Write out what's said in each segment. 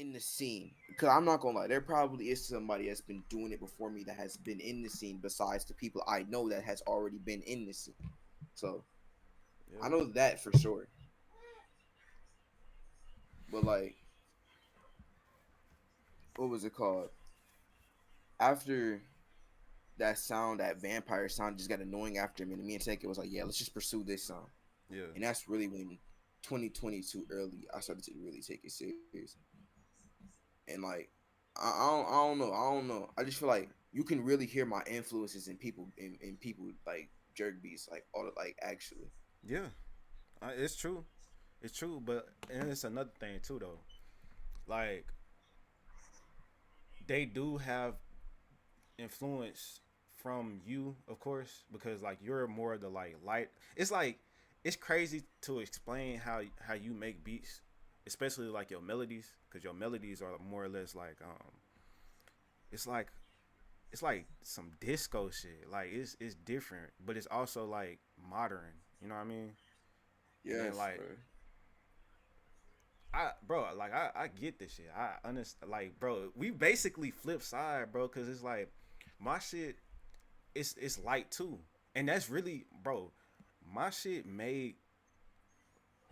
in the scene, because I'm not gonna lie, there probably is somebody that's been doing it before me that has been in the scene besides the people I know that has already been in the scene. So I Yeah. know that for sure. But like, what was it called? After that sound, that vampire sound just got annoying after a minute. Me and Tank was like, yeah, let's just pursue this sound. Yeah. And that's really when 2022 early I started to really take it serious. And like, I don't know. I just feel like you can really hear my influences in people like jerk beats, like all the like actually. Yeah. It's true. It's true, but and it's another thing too though. Like they do have influence from you, of course, because like you're more of the like light. It's like it's crazy to explain how you make beats, especially like your melodies, because your melodies are more or less like it's like it's like some disco shit. Like it's different, but it's also like modern. You know what I mean? And then Yes, like bro. I get this shit. I understand. Like, bro, we basically flip side, bro, because it's like my shit. It's light too, and that's really, bro. My shit made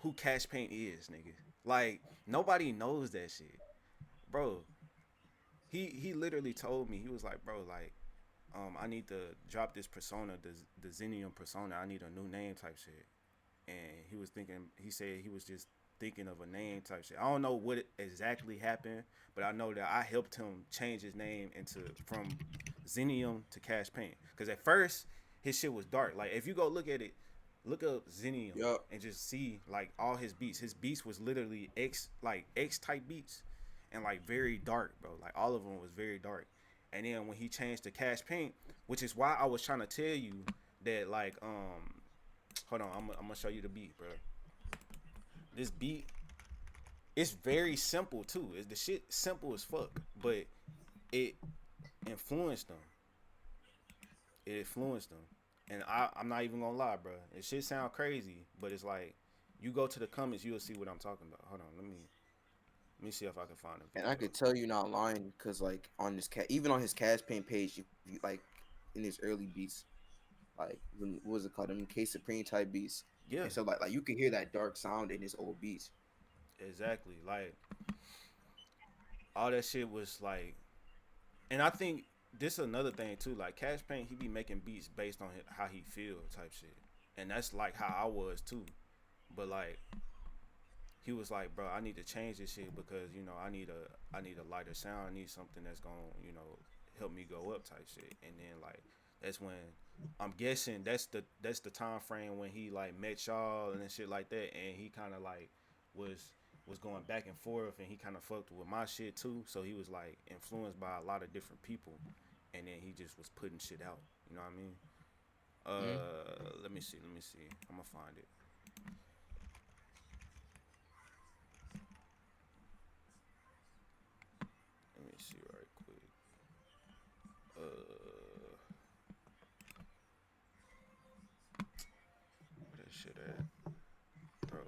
who Cash Paint is, nigga. Like nobody knows that shit, bro. He literally told me he was like, bro, like I need to drop this persona, the Xenium persona. I need a new name type shit. And he was thinking, he said he was just thinking of a name type shit. I don't know what exactly happened, but I know that I helped him change his name into from Xenium to Cash Paint. Because at first his shit was dark. Like if you go look at it, look up Xenium Yup. and just see like all his beats. His beats was literally X type beats and like very dark, bro. Like all of them was very dark. And then when he changed to Cash Paint, which is why I was trying to tell you that like hold on, I'm gonna show you the beat, bro. This beat, it's very simple too. It's the shit simple as fuck, but it influenced them. It influenced them, and I'm not even gonna lie, bro. It shit sound crazy, but it's like you go to the comments, you'll see what I'm talking about. Hold on, let me see if I can find a And I video. could tell you not lying, because like on this cat, even on his Cash Paint page, if you like in his early beats, like when what was it called, them K Supreme type beats, Yeah, and so like you can hear that dark sound in his old beats. exactly. Like all that shit was like, and I think this is another thing too. Like Cash Paint, he be making beats based on how he feel type shit, and that's like how I was too. But like he was like, bro, I need to change this shit because I need a lighter sound. I need something that's gonna help me go up type shit. And then like that's when I'm guessing that's the time frame when he like met y'all and shit like that, and he kind of like was was going back and forth, and he kind of fucked with my shit too. So he was like influenced by a lot of different people, and then he just was putting shit out. You know what I mean? Mm-hmm. Let me see. Let me see. I'm gonna find it. Let me see right quick. Uh, where that shit at, bro?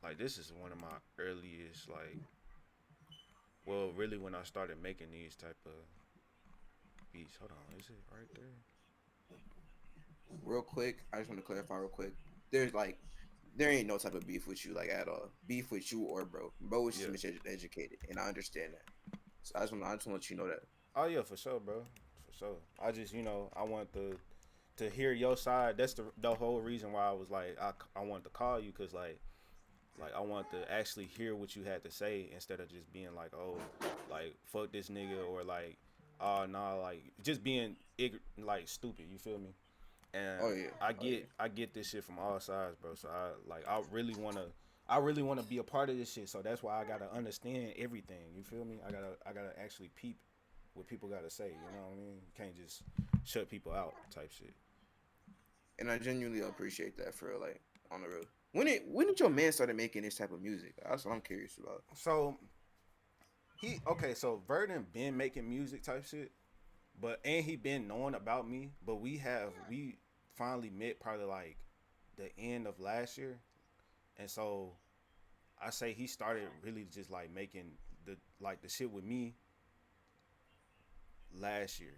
Like this is one of my earliest, like, well, really when I started making these type of beats. Hold on, is it right there? Real quick, I just want to clarify real quick. There's like there ain't no type of beef with you like at all. Beef with you or bro. Bro is just Yeah. miseducated, and I understand that. So I just want to let you know that. Oh yeah, for sure, bro. For sure. I just I want to hear your side. That's the whole reason why I was like I wanted to call you because like I want to actually hear what you had to say instead of just being like, oh, like fuck this nigga or like, oh nah, like just being like stupid. You feel me? And Oh yeah, I oh yeah. get I get this shit from all sides, bro. So I really wanna be a part of this shit. So that's why I gotta understand everything. You feel me? I gotta actually peep what people gotta say. You know what I mean? You can't just shut people out type shit. And I genuinely appreciate that for like on the road. When did your man started making this type of music? That's what I'm curious about. So so Vurden been making music type shit, but and he been knowing about me, but we finally met probably like the end of last year, and so I say he started really just like making the shit with me last year.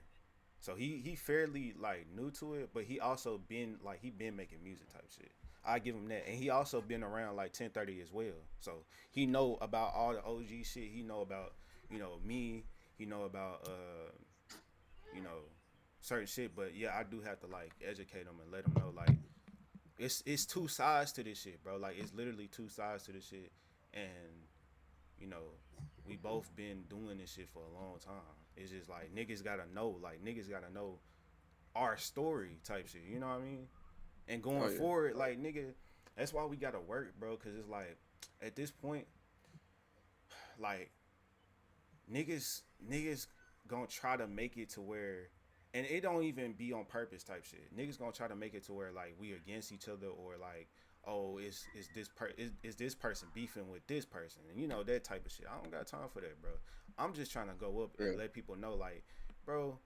So he fairly like new to it, but he also been like he been making music type shit. I give him that, and he also been around like 1030 as well. So he know about all the OG shit. He know about me. He know about you know certain shit. But yeah, I do have to like educate him and let him know like it's two sides to this shit, bro. Like it's literally two sides to this shit, and you know, we both been doing this shit for a long time. It's just like niggas gotta know our story type shit. You know what I mean? And Oh going yeah. forward, like nigga, that's why we gotta work, bro. Cause it's like at this point, like niggas gonna try to make it to where, and it don't even be on purpose type shit. Niggas gonna try to make it to where like we against each other or like oh is this person beefing with this person and that type of shit. I don't got time for that, bro. I'm just trying to go up Yeah. and let people know like, bro,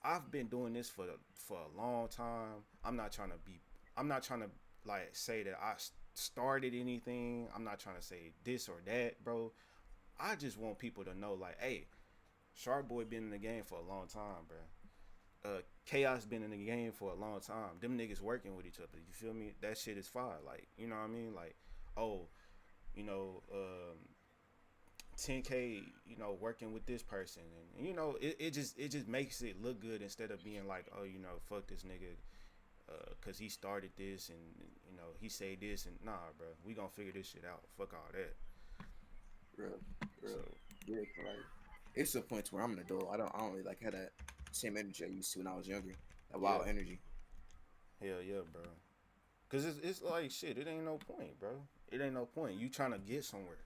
I've been doing this for a long time. I'm not trying to like say that I started anything. I'm not trying to say this or that, bro. I just want people to know like, hey, Sharpboi been in the game for a long time, bro. Chaos been in the game for a long time. Them niggas working with each other. You feel me? That shit is fire. Like, you know what I mean? Like, oh, you know, 10K, working with this person, and it just makes it look good instead of being like, oh, fuck this nigga, cause he started this and he say this and nah, bro, we gonna figure this shit out. Fuck all that. Real, So real. Yeah, 'cause, like it's to a point where I'm an adult. I don't really like have that same energy I used to when I was younger. That yeah, wild energy. hell yeah, bro. Cause it's like shit. It ain't no point, bro. It ain't no point. You trying to get somewhere.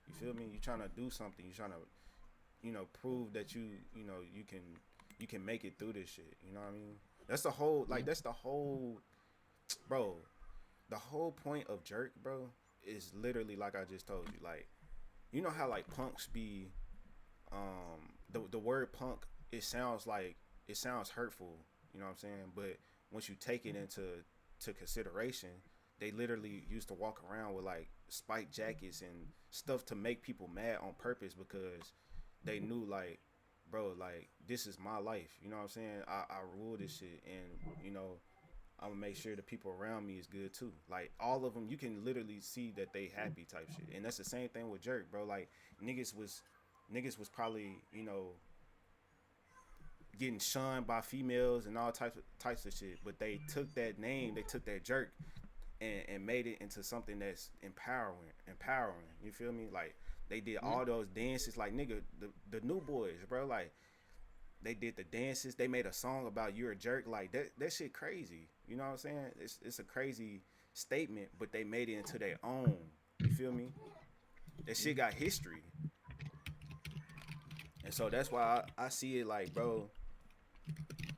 You feel me? You trying to do something. You trying to prove that you can make it through this shit. You know what I mean? That's the whole Yeah. bro. The whole point of Jerk, bro, is literally like I just told you. Like you know how like punks be the word punk, it sounds hurtful, you know what I'm saying? But once you take it into consideration, they literally used to walk around with like spiked jackets and stuff to make people mad on purpose because they knew like, bro, like this is my life, you know what I'm saying? I rule this shit, and I'm gonna make sure the people around me is good too. Like all of them, you can literally see that they happy type shit, and that's the same thing with Jerk, bro. Like niggas was probably getting shunned by females and all types of shit, but they took that name, they took that Jerk, and made it into something that's empowering. You feel me? Like they did Mhm. all those dances, like nigga, the new boys, bro. Like they did the dances. They made a song about you're a jerk. Like that shit crazy. You know what I'm saying? It's a crazy statement, but they made it into their own. You feel me? That shit got history, and so that's why I see it like, bro,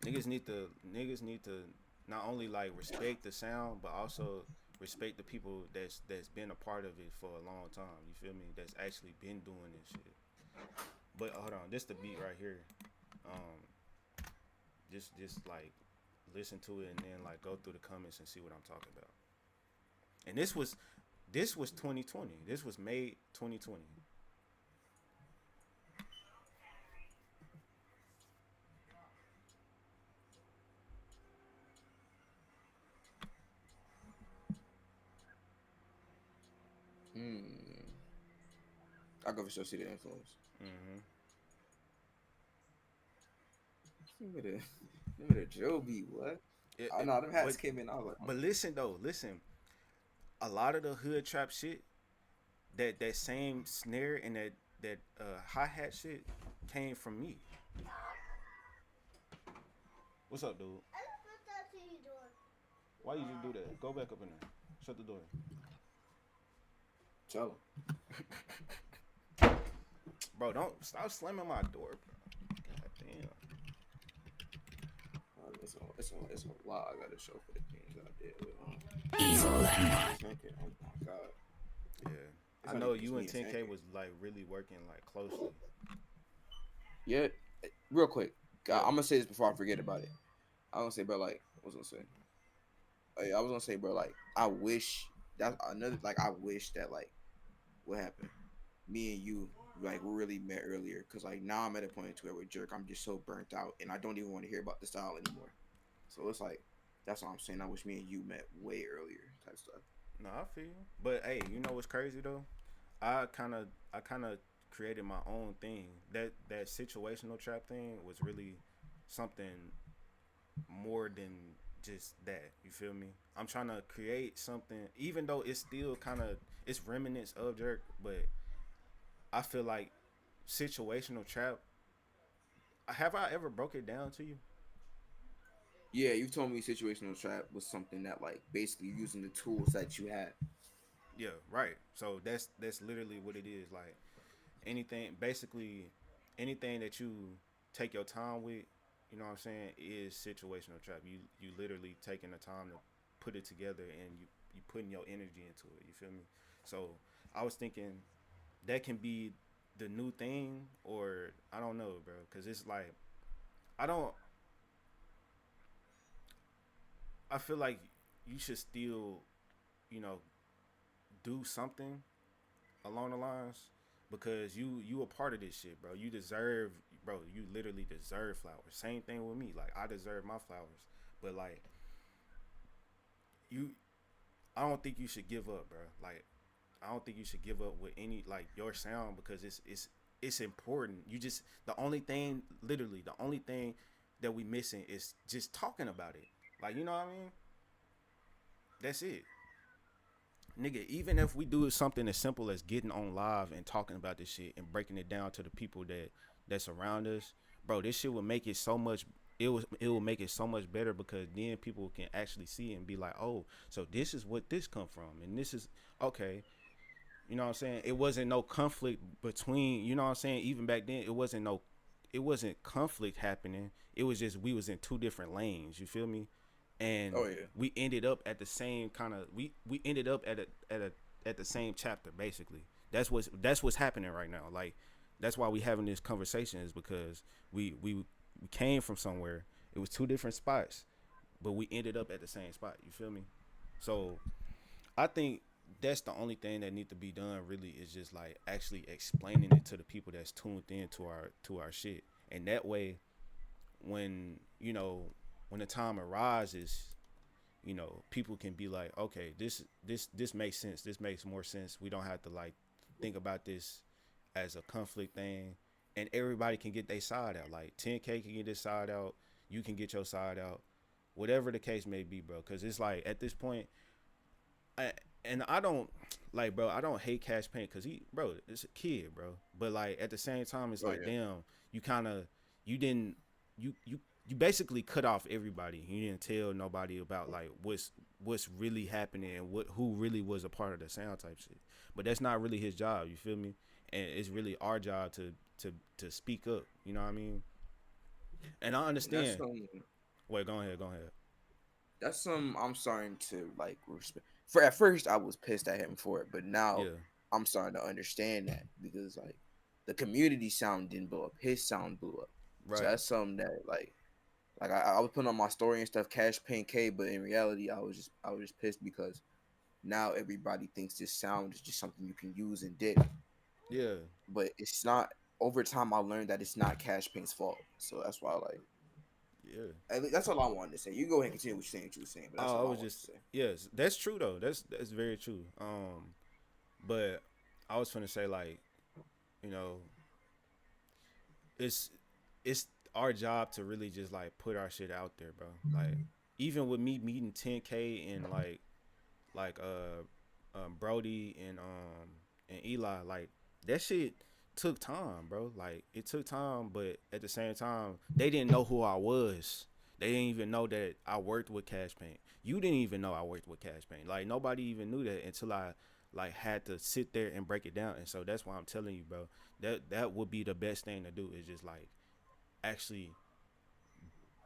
niggas need to not only like respect the sound, but also respect the people that's been a part of it for a long time. You feel me? That's actually been doing this shit. But hold on, this the beat right here. Um, just like listen to it and then like go through the comments and see what I'm talking about. And this was 2020. This was May 2020. Hmm. I go for sure see the influence. Mm-hmm. Remember the remember the drill beat? What? It, Oh it, no, them but hats came in. I was like, but listen though, listen. A lot of the hood trap shit, that same snare and that hi hat shit came from me. What's up, dude? Why you just do that? Go back up in there. Shut the door. Joe. Bro, don't stop slamming my door, bro. God damn. It's a lot I gotta show for the things I did with Evil. 10K. Oh my god. Yeah. It's I not know even just you me and and 10K 10K. was like really working like closely. Yeah. Real quick. Yeah. I'm gonna say this before I forget about it. I was gonna say, bro, like, what was I gonna say? I was gonna say, bro, like, I wish that another, like, I wish that, like, what happened? Me and you like really met earlier. Cause like now I'm at a point to where with Jerk, I'm just so burnt out, and I don't even want to hear about the style anymore. So it's like that's what I'm saying. I wish me and you met way earlier type stuff. No, I feel you. But hey, you know what's crazy though? I kind of created my own thing. That situational trap thing was really something more than just that. You feel me? I'm trying to create something, even though it's still kind of it's remnants of Jerk, but I feel like situational trap. Have I ever broke it down to you? Yeah, you told me situational trap was something that like basically using the tools that you have. Yeah, right. So that's literally what it is. Like anything, basically anything that you take your time with, you know what I'm saying, is situational trap. You literally taking the time to put it together, and you putting your energy into it. You feel me? So I was thinking that can be the new thing, or I don't know, bro, because it's like I don't. I feel like you should still, you know, do something along the lines, because you a part of this shit, bro. You deserve, bro. You literally deserve flowers. Same thing with me. Like I deserve my flowers, but like you, I don't think you should give up, bro. Like I don't think you should give up with any like your sound, because it's important. You just the only thing, literally the only thing that we missing is just talking about it. Like you know what I mean? That's it. Nigga, even if we do something as simple as getting on live and talking about this shit and breaking it down to the people that's around us, bro, this shit will make it so much. It will make it so much better, because then people can actually see it and be like, oh, so this is what this come from, and this is okay. You know what I'm saying? It wasn't no conflict between. You know what I'm saying? Even back then, it wasn't conflict happening. It was just we was in two different lanes. You feel me? And Oh yeah, we ended up at the same kind of we ended up at the same chapter basically. That's what's happening right now. Like that's why we having this conversation, is because we came from somewhere. It was two different spots, but we ended up at the same spot. You feel me? So I think that's the only thing that need to be done. Really, is just like actually explaining it to the people that's tuned in to our shit, and that way, when when the time arises, people can be like, okay, this makes sense. This makes more sense. We don't have to like think about this as a conflict thing, and everybody can get their side out. Like 10K can get his side out. You can get your side out. Whatever the case may be, bro. Because it's like at this point, I, and I don't like, bro. I don't hate Cash Paint because bro, it's a kid, bro. But like at the same time, it's oh like, yeah. damn, you kind of, you didn't, you basically cut off everybody. You didn't tell nobody about like what's really happening and who really was a part of the sound type shit. But that's not really his job. You feel me? And it's really our job to speak up. You know what I mean? And I And that's understand. some Wait, go ahead, go ahead. that's some I'm starting to like respect. For at first I was pissed at him for it, but now Yeah, I'm starting to understand that because like the community sound didn't blow up, his sound blew up. So right. that's something that I was putting on my story and stuff, Cash Paint K, but in reality I was just pissed because now everybody thinks this sound is just something you can use and did. Yeah, But it's not. Over time I learned that it's not Cash Paint's fault. So that's why yeah. that's all I wanted to say. You go ahead and continue what you were saying, but that's Oh, all I I was wanted to just say. yes, that's true though. That's very true. But I was gonna say like, you know, it's it's our job to really just like put our shit out there, bro. Like even with me meeting 10K and Brody and Eli, like that shit took time, bro. Like it took time, but at the same time, they didn't know who I was. They didn't even know that I worked with Cash Paint. You didn't even know I worked with Cash Paint. Like nobody even knew that until I like had to sit there and break it down. And so that's why I'm telling you, bro. That would be the best thing to do, is just like actually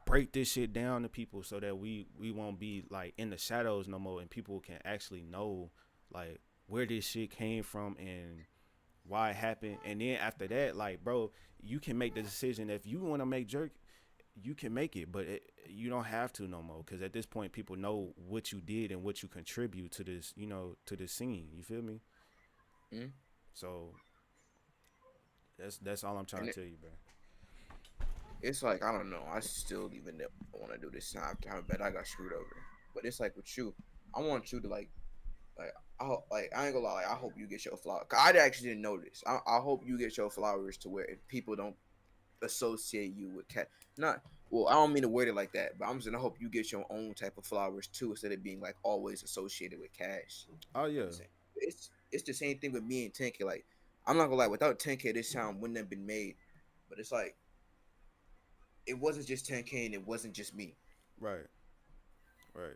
break this shit down to people, so that we won't be like in the shadows no more, and people can actually know like where this shit came from and why it happened. And then after that, like, bro, you can make the decision. If you want to make Jerk, you can make it, but you don't have to no more, because at this point people know what you did and what you contribute to this, to this scene. You feel me? Mm? So That's all I'm trying And to tell you, bro. it's like I don't know. I still even want to do this now after how bad I got screwed over. But it's like with you, I want you to like I ain't gonna lie. Like, I hope you get your flowers. I actually didn't notice. I hope you get your flowers to where people don't associate you with cat. Not well. I don't mean to word it like that, but I'm just gonna hope you get your own type of flowers too, instead of being like always associated with cash. Oh yeah, It's the same thing with me and 10K. Like I'm not gonna lie. Without 10K, this sound wouldn't have been made. But it's like it wasn't just 10K and it wasn't just me. right, right,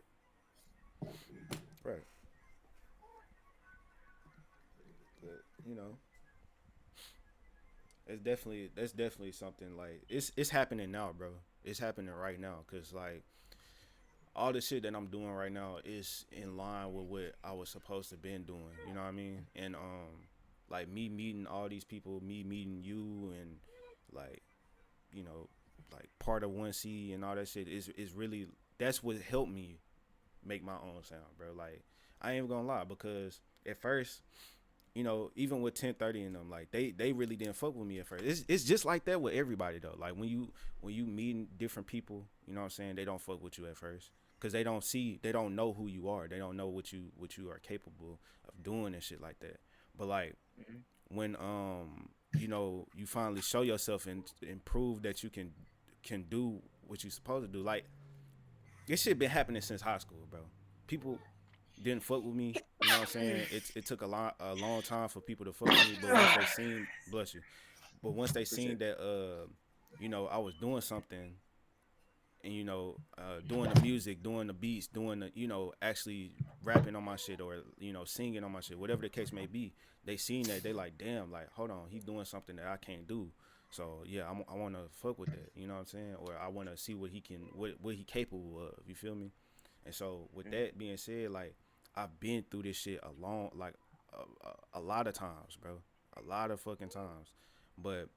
right. But you know, it's definitely that's definitely something like it's happening now, bro. It's happening right now, cause like all the shit that I'm doing right now is in line with what I was supposed to been doing. You know what I mean? And like me meeting all these people, me meeting you, and like you know, like part of 1C and all that shit is really that's what helped me make my own sound, bro. Like I ain't gonna lie because at first, you know, even with 1030 and them, like they really didn't fuck with me at first. It's just like that with everybody though. Like when you meeting different people, you know what I'm saying, they don't fuck with you at first because they don't know who you are, they don't know what you are capable of doing and shit like that. But like Mm-hmm. when you know you finally show yourself and prove that you can do what you supposed to do, like this shit been happening since high school, bro. People didn't fuck with me. You know what I'm saying? It took a long time for people to fuck with me, but once they seen, bless you, but once they seen Appreciate that you know, I was doing something and you know, doing the music, doing the beats, doing the, you know, actually rapping on my shit or you know, singing on my shit, whatever the case may be, they seen that they like, damn, like hold on, he doing something that I can't do. So yeah, I want to fuck with that. You know what I'm saying? Or I want to see what he can, what he capable of. You feel me? And so with it. that being said, like I've been through this shit a long, like a lot of times, bro, a lot of fucking times. But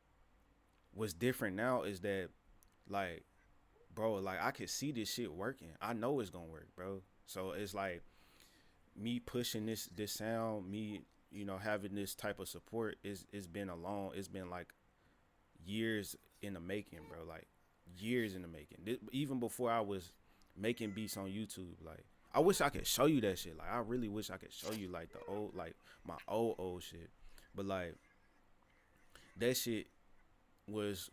what's different now is that, like, bro, like I can see this shit working. I know it's gonna work, bro. So it's like me pushing this sound, me you know having this type of support is it's been a long, it's been like years in the making, bro. Like years in the making. Even before I was making beats on YouTube, like I wish I could show you that shit. Like I really wish I could show you like the old, like my old shit. But like that shit was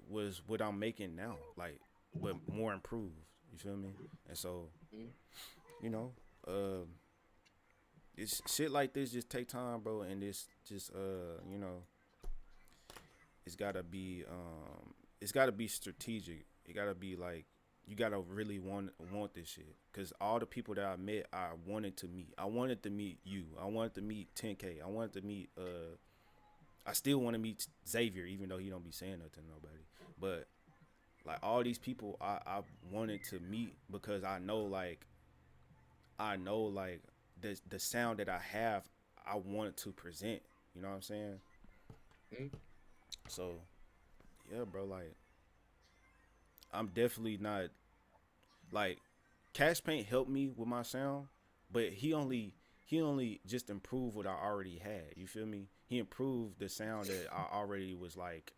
what I'm making now, like but more improved. You feel me? And so Mm-hmm. you know, uh, it's shit like this just take time, bro. And it's just you know, it's gotta be strategic. It gotta be like you gotta really want this shit. Cause all the people that I met, I wanted to meet. I wanted to meet you. I wanted to meet 10K. I wanted to meet. I still want to meet Xavier, even though he don't be saying nothing to nobody. But like all these people, I wanted to meet because I know like the sound that I have, I wanted to present. You know what I'm saying? Mm-hmm. So yeah, bro. Like I'm definitely not like Kashpaint helped me with my sound, but he only just improved what I already had. You feel me? He improved the sound that I already was like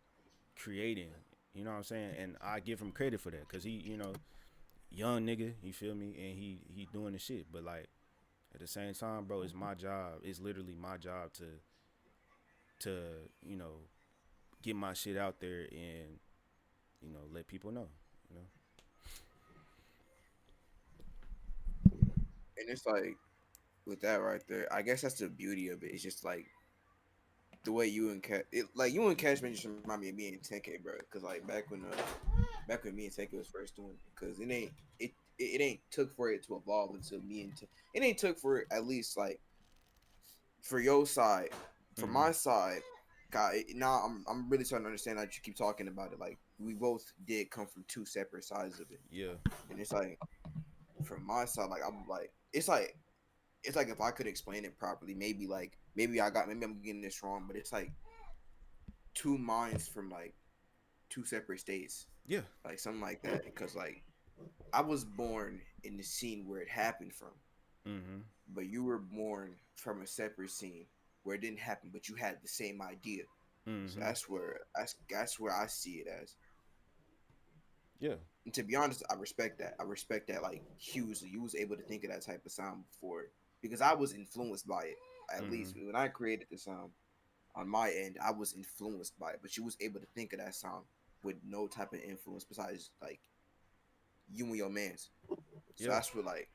creating. You know what I'm saying? And I give him credit for that because he, you know, young nigga. You feel me? And he doing the shit. But like at the same time, bro, it's my job. It's literally my job to you know get my shit out there and you know let people know. You know? And it's like with that right there, I guess that's the beauty of it. It's just like the way you and like you and Cashman just remind me of me and 10K, bro. Cause like back when me and 10K was first doing it, cause it ain't took for it to evolve until me and it ain't took for it at least like for your side, for Mm-hmm. my side. God, now I'm really starting to understand that you keep talking about it. Like we both did come from two separate sides of it, Yeah. and it's like from my side, like I'm like it's like if I could explain it properly, maybe I'm getting this wrong, but it's like two minds from like two separate states, Yeah. like something like that. Because like I was born in the scene where it happened from, Mm-hmm. but you were born from a separate scene where it didn't happen, but you had the same idea. So Mm-hmm. that's where I see it as. Yeah. And to be honest, I respect that. I respect that. Like Hughes, you was able to think of that type of sound before because I was influenced by it. At Mm-hmm. least when I created the sound on my end, I was influenced by it. But you was able to think of that sound with no type of influence besides like you and your man's. So Yeah. that's what like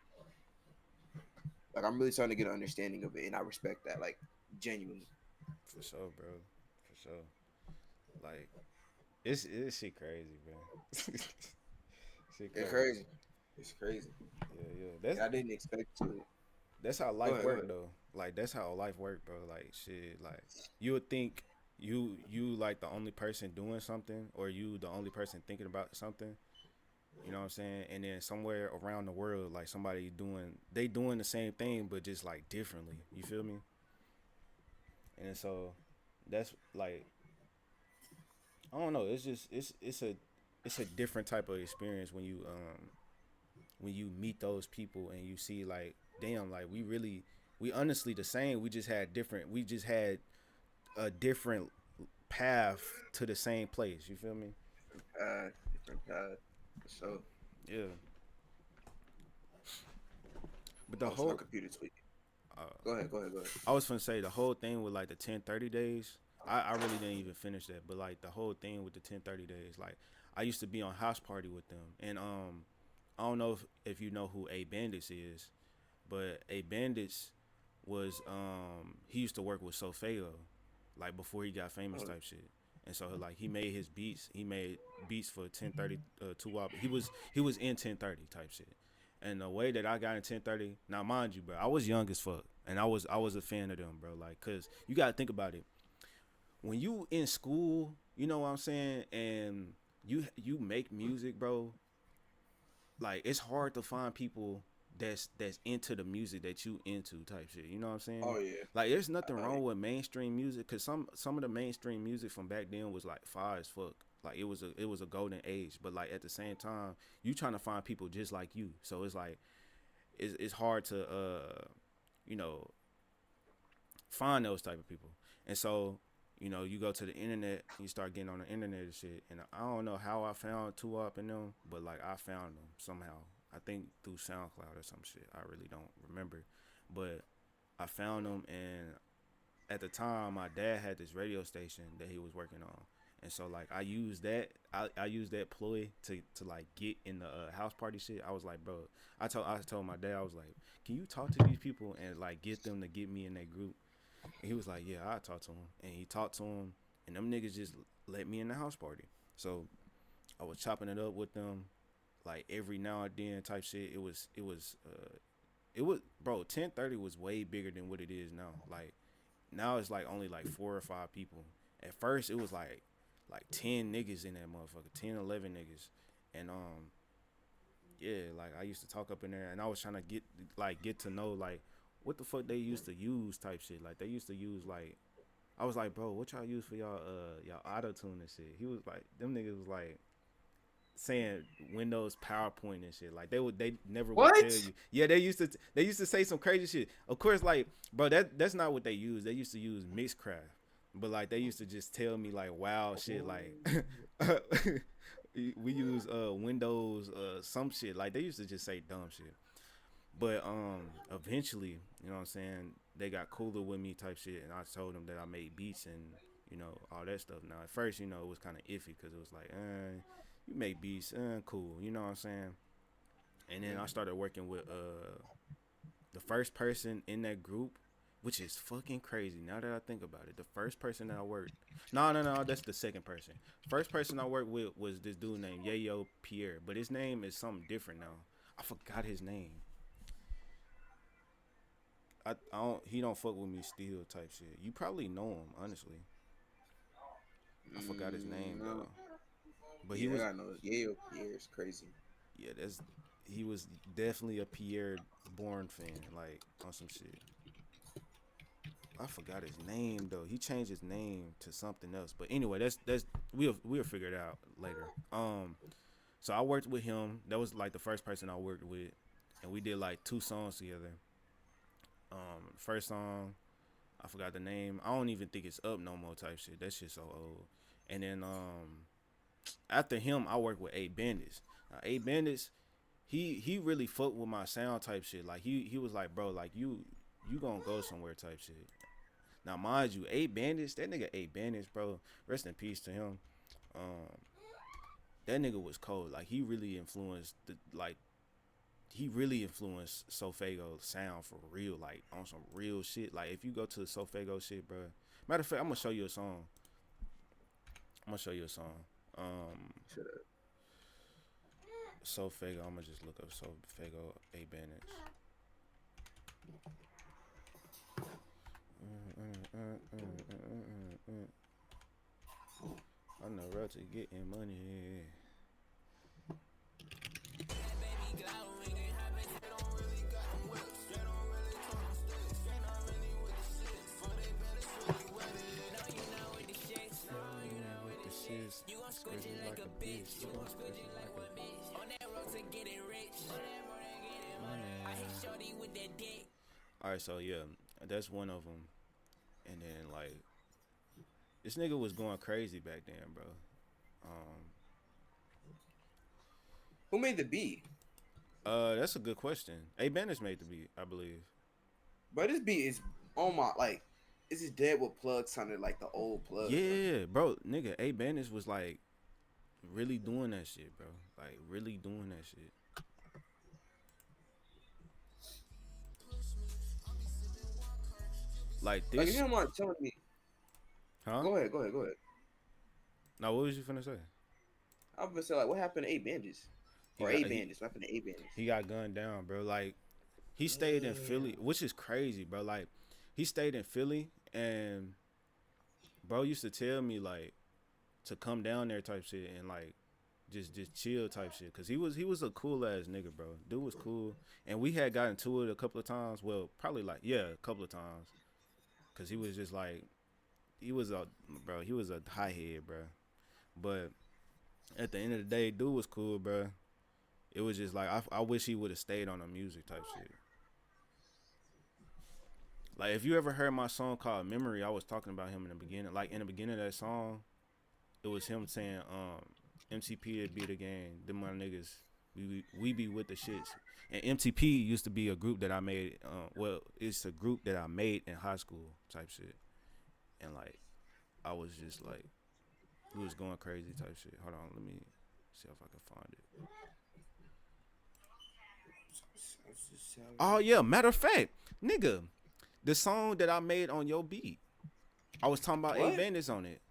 I'm really starting to get an understanding of it, and I respect that like genuinely. For sure, bro. For sure. Like it's shit crazy, bro. Shit It's crazy. crazy. It's crazy. Yeah, yeah. And I didn't expect to. That's how Go life ahead. Go work ahead. though. Like that's how life work, bro. Like shit. Like you would think you like the only person doing something, or you the only person thinking about something. You know what I'm saying? And then somewhere around the world, like somebody doing the same thing, but just like differently. You feel me? And so that's like I don't know. It's just it's a different type of experience when you meet those people and you see like damn like we honestly the same. We just had a different path to the same place. You feel me? Different path. So Yeah. But the also my whole computer tweaking. uh, Go ahead. Go ahead. Go ahead. I was gonna say the whole thing with like the 1030 days. I really didn't even finish that, but like the whole thing with the 1030 days, like I used to be on house party with them, and I don't know if you know who Ayebandits is, but Ayebandits was he used to work with Sofaygo, like before he got famous Oh, type shit. And so like he made his beats. He made beats for 1030 two wop. He was in 1030 type shit. And the way that I got in 1030, now mind you, bro, I was young as fuck, and I was a fan of them, bro. Like, cause you gotta think about it. When you in school, you know what I'm saying, and you make music, bro. Like it's hard to find people that's into the music that you into type shit. You know what I'm saying? oh yeah. Like there's nothing Like wrong with mainstream music because some of the mainstream music from back then was like fire as fuck. Like it was a golden age, but like at the same time, you trying to find people just like you. So it's like it's hard to you know find those type of people. And so, you go to the internet, you start getting on the internet and shit. And I don't know how I found Two Up and them, but like I found them somehow. I think through SoundCloud or some shit. I really don't remember, but I found them. And at the time, my dad had this radio station that he was working on. And so like I used that I used that ploy to like get in the house party shit. I was like, bro, I told my dad I was like, can you talk to these people and like get them to get me in that group? And he was like, "Yeah, I talked to him." And he talked to him, and them niggas just let me in the house party. So I was chopping it up with them, like every now and then type shit. It was bro. 1030 was way bigger than what it is now. Like now it's like only like 4 or 5 people. At first it was like 10 niggas in that motherfucker, 10, 11 niggas, and yeah, like I used to talk up in there, and I was trying to get to know like what the fuck they used to use type shit. Like they used to use like I was like, bro, what y'all use for y'all auto tune and shit? He was like, them niggas was like saying Windows PowerPoint and shit. Like they never would tell what? you. Yeah, they used to say some crazy shit. Of course, like bro, that's not what they use. They used to use Mixcraft, but like they used to just tell me like wild shit like. We use Windows some shit like they used to just say dumb shit. But eventually, you know what I'm saying, they got cooler with me type shit, and I told them that I made beats and all that stuff. Now at first, it was kind of iffy because it was like, you make beats, cool, you know what I'm saying. And then I started working with the first person in that group, which is fucking crazy now that I think about it. The first person that I worked, no, that's the second person. First person I worked with was this dude named Yayo Pierre, but his name is something different now. I forgot his name. I don't he don't fuck with me still type shit. You probably know him, honestly. I forgot his name No. though. But he Yeah, I was gotta know. Yeah, yeah, it's crazy. yeah, that's he was definitely a Pierre Bourne fan, like on some shit. I forgot his name though. He changed his name to something else. But anyway, that's we'll figure it out later. So I worked with him. That was like the first person I worked with, and we did like 2 songs together. First song I forgot the name. I don't even think it's up no more type shit. That shit so old. And then after him, I work with Ayebandits. Ayebandits, he really fucked with my sound type shit. Like he was like, bro, like you gonna go somewhere type shit. Now mind you, Ayebandits, that nigga Ayebandits, bro. Rest in peace to him. Um, that nigga was cold. Like he really influenced Sofaygo sound for real, like on some real shit. Like if you go to the Sofaygo shit, bro. Matter of fact, I'm gonna show you a song. I'm gonna show you a song. Um, Sofaygo. I'm gonna just look up Sofaygo Ayebandits. I know route to getting money. You gon' squish it like a bitch. You gon' squish it like a bitch. On that road to getting rich. I hit shorty with that dick. Alright, so yeah, that's one of them. And then like, this nigga was going crazy back then, bro. Um, Who made the beat? that's a good question. Ayebandits made the beat, I believe. But this beat is on my like. This is dead with plug sounded like the old plug. Yeah, bro, nigga, Ayebandits was like really doing that shit, bro. Like really doing that shit. Like Like if this, you don't mind telling me, huh? go ahead, go ahead, go ahead. Now, what was you finna say? I was gonna say like, what happened to Ayebandits? He Or got he, Ayebandits? What happened to Ayebandits? he got gunned down, bro. Like he stayed in Philly, which is crazy, bro. Like he stayed in Philly, and bro used to tell me like to come down there type shit and like just chill type shit. Cause he was a cool ass nigga, bro. Dude was cool, and we had gotten to it a couple of times. Well, probably like a couple of times. Cause he was just like he was a high head, bro. But at the end of the day, dude was cool, bro. It was just like I wish he would have stayed on the music type shit. Like if you ever heard my song called Memory, I was talking about him in the beginning. Like in the beginning of that song, it was him saying, MTP would be the game. Them my niggas, we be with the shits. And MTP used to be a group that I made. Well, it's a group that I made in high school type shit. And like, I was just like, we was going crazy type shit. Hold on, let me see if I can find it. Oh yeah, matter of fact, nigga, the song that I made on your beat, I was talking about What? Ayebandits on it.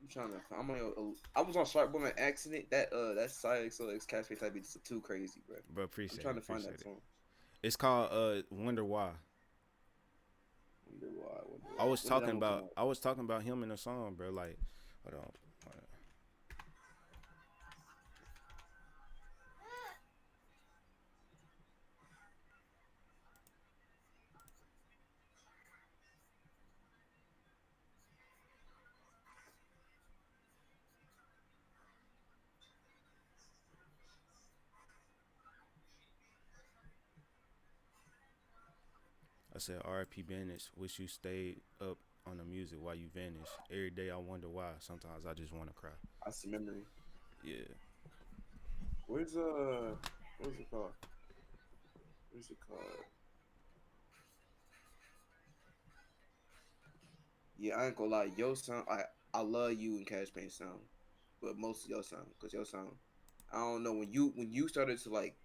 I'm trying to. I was on Sharpboi by accident. That side so Kashpaint type beat is too crazy, bro. Bro, I'm appreciate trying it, to find appreciate that it. song. It's called Wonder Why. Wonder why. Wonder I why. was When did that talking one come about out? I was talking about him in the song, bro. Like, hold on. I said, R.I.P. Bandits. Wish you stayed up on the music while you vanished. Every day I wonder why. Sometimes I just want to cry. I see memory. Yeah. Where's what's it called? What's it called? Yeah, I ain't gonna lie. Your sound, I love you and Kashpaint sound, but most of your sound, cause your sound, I don't know when you started to like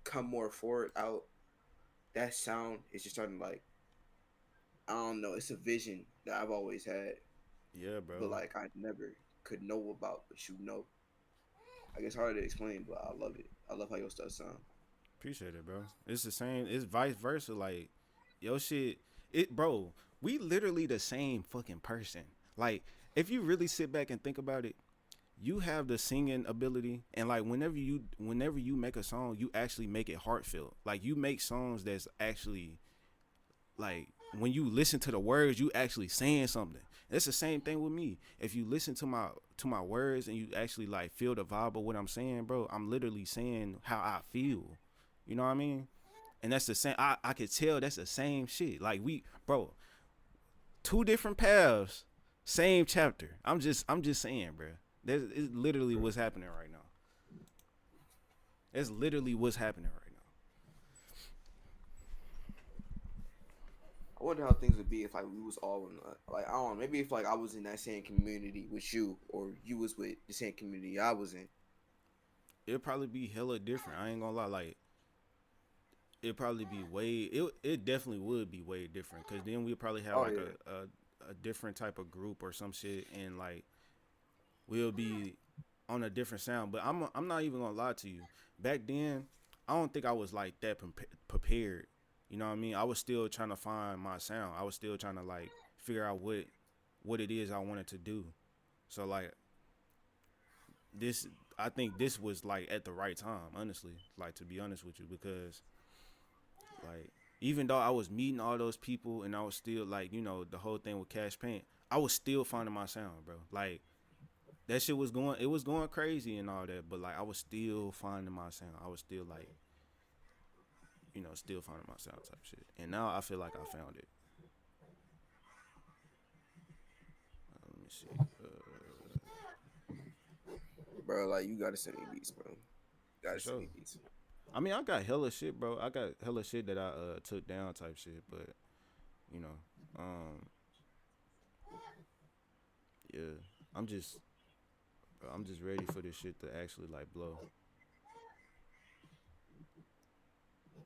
come more forward out, that sound is just starting to, like, I don't know. It's a vision that I've always had, Yeah, but bro. like I never could know about. But you know, I guess hard to explain, but I love it. I love how your stuff sound. Appreciate it, bro. It's the same. It's vice versa. Like, yo, shit. Bro. We literally the same fucking person. Like, if you really sit back and think about it, you have the singing ability, and like whenever you make a song, you actually make it heartfelt. Like, you make songs that's actually like when you listen to the words, you actually saying something. It's the same thing with me. If you listen to my words and you actually like feel the vibe of what I'm saying, bro, I'm literally saying how I feel. You know what I mean? And that's the same. I could tell that's the same shit. Like bro, two different paths, same chapter. I'm just saying, bro. It's literally what's happening right now. It's literally what's happening right now. I wonder how things would be if like we was all in like I don't know, maybe if like I was in that same community with you or you was with the same community I was in. It'd probably be hella different. I ain't gonna lie. Like it'd probably be it definitely would be way different because then we'd probably have Oh like yeah. a different type of group or some shit, and like we'll be on a different sound. But I'm not even gonna lie to you. Back then, I don't think I was like that prepared. You know what I mean? I was still trying to find my sound. I was still trying to like figure out what it is I wanted to do. So like this, I think this was like at the right time, honestly. Like to be honest with you, because like even though I was meeting all those people and I was still like the whole thing with Kashpaint, I was still finding my sound, bro. Like that shit was going crazy and all that, but like I was still finding my sound. I was still like still finding my sound type shit. And now I feel like I found it. Let me see. Bro, like you gotta send me beats, bro. You For gotta send sure. me beats. I mean, I got hella shit, bro. I got hella shit that I took down type shit, but you know, um, yeah, I'm just I'm just ready for this shit to actually like blow.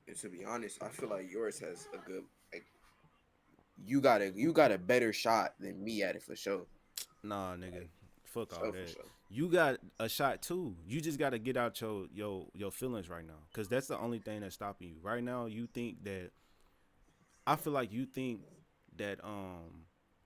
And to be honest, I feel like yours has a good like you got a better shot than me at it for sure. Nah, nigga, Like fuck all so for that. sure. You got a shot too. You just got to get out your feelings right now, cause that's the only thing that's stopping you right now. You think that I feel like you think that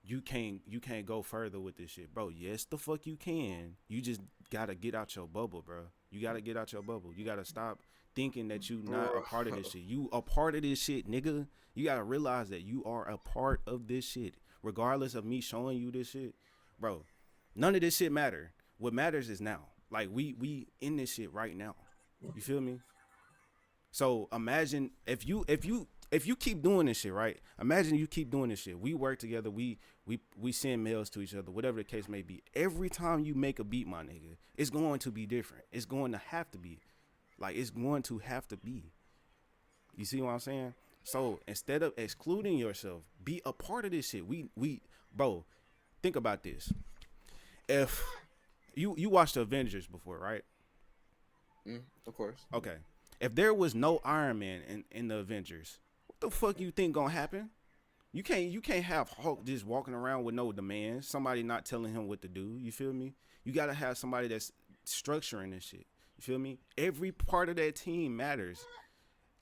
you can't go further with this shit, bro. Yes, the fuck you can. You just gotta get out your bubble, bro. You gotta get out your bubble. You gotta stop thinking that you not a Bro. part of this shit. You a part of this shit, nigga. You gotta realize that you are a part of this shit, regardless of me showing you this shit, bro. None of this shit matter. What matters is now. Like we in this shit right now. You feel me? So imagine if you keep doing this shit, right? Imagine you keep doing this shit. We work together. We send mails to each other, whatever the case may be. Every time you make a beat, my nigga, it's going to be different. It's going to have to be. Like it's going to have to be. You see what I'm saying? So instead of excluding yourself, be a part of this shit. Bro, think about this. If you watched the Avengers before, right? Of course. Okay. If there was no Iron Man in the Avengers, what the fuck you think gonna happen? You can't have Hulk just walking around with no demands. Somebody not telling him what to do. You feel me? You gotta have somebody that's structuring this shit. You feel me? Every part of that team matters.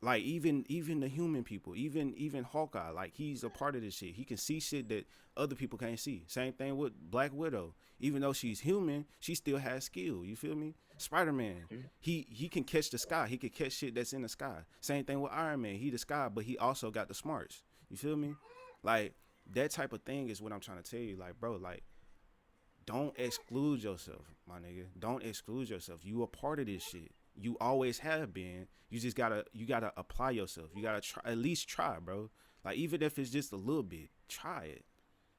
Like even the human people, even Hawkeye, like he's a part of this shit. He can see shit that other people can't see. Same thing with Black Widow. Even though she's human, she still has skill. You feel me? Spider-Man, he can catch the sky. He can catch shit that's in the sky. Same thing with Iron Man. He the sky, but he also got the smarts. You feel me? Like that type of thing is what I'm trying to tell you. Like, bro, like don't exclude yourself, my nigga. Don't exclude yourself. You a part of this shit. You always have been. You gotta apply yourself. You gotta try, at least try, bro. Like even if it's just a little bit, try it.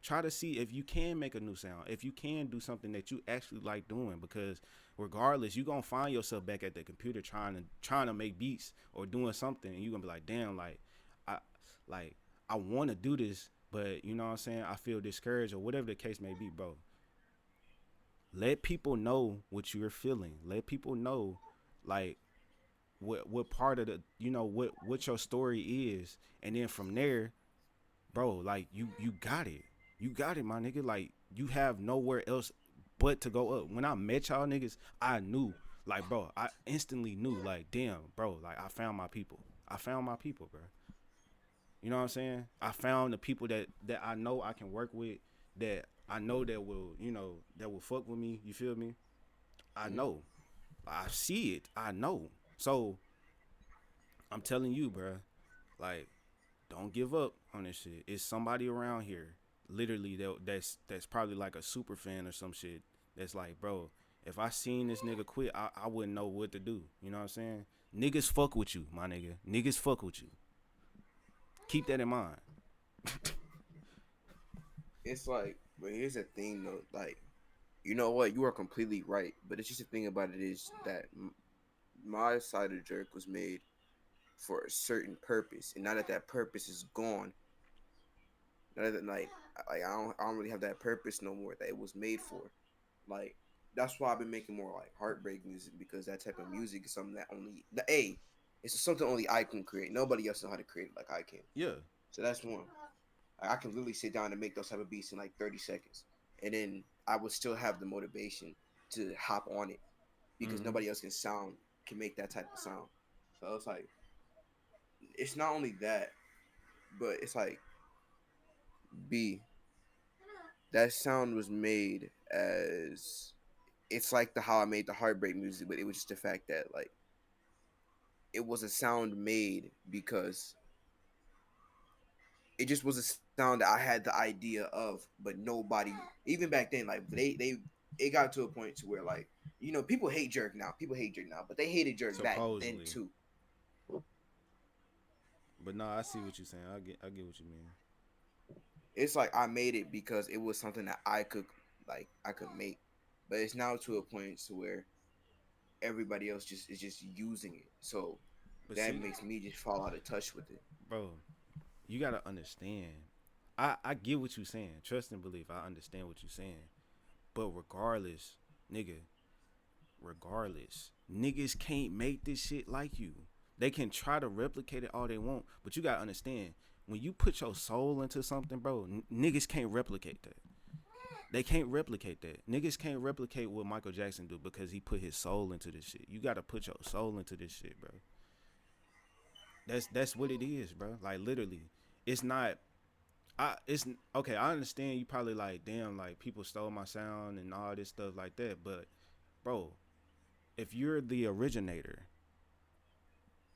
Try to see if you can make a new sound. If you can do something that you actually like doing, because regardless, you gonna find yourself back at the computer trying to make beats or doing something, and you gonna be like, damn, I like I want to do this, but you know what I'm saying? I feel discouraged or whatever the case may be, bro. Let people know what you're feeling. Let people know like what part of the what your story is, and then from there, bro, like you got it. You got it, my nigga. Like you have nowhere else but to go up. When I met y'all niggas, I knew, like, bro, I instantly knew, like, damn, bro, like I found my people. I found my people, bro. You know what I'm saying? I found the people that I know I can work with, that I know that will fuck with me. You feel me? I Mm-hmm. know. I see it. I know. So I'm telling you, bro, like, don't give up on this shit. It's somebody around here, literally, that's probably like a super fan or some shit. That's like, bro, if I seen this nigga quit, I wouldn't know what to do. You know what I'm saying? Niggas fuck with you, my nigga. Niggas fuck with you. Keep that in mind. It's like, but here's the thing though, like, you know what, you are completely right, but it's just the thing about it is that my side of jerk was made for a certain purpose, and now that that purpose is gone, now that I don't really have that purpose no more that it was made for. Like that's why I've been making more like heartbreak music because that type of music is something that only the A, it's something only I can create. Nobody else knows how to create it like I can. Yeah. So that's one. Like, I can literally sit down and make those type of beats in like 30 seconds, and then I would still have the motivation to hop on it because Mm-hmm. nobody else can make that type of sound. So it's like it's not only that, but it's like B, that sound was made as it's like the how I made the heartbreak music, but it was just the fact that like it was a sound made because it just was a sound that I had the idea of, but nobody even back then like they it got to a point to where like people hate jerk now, but they hated jerk back then Supposedly. too. But no, I see what you're saying. I get what you mean. It's like I made it because it was something that I could make, but it's now to a point to where everybody else just is just using it. So But that see, makes me just fall out of touch with it. bro, you gotta understand. I get what you're saying. Trust and believe. I understand what you're saying. But regardless, nigga, regardless, niggas can't make this shit like you. They can try to replicate it all they want, but you gotta understand when you put your soul into something, bro. Niggas can't replicate that. They can't replicate that. Niggas can't replicate what Michael Jackson do because he put his soul into this shit. You gotta put your soul into this shit, bro. That's what it is, bro. Like literally, it's not. It's okay. I understand you probably like, damn, like people stole my sound and all this stuff like that. But, bro, if you're the originator,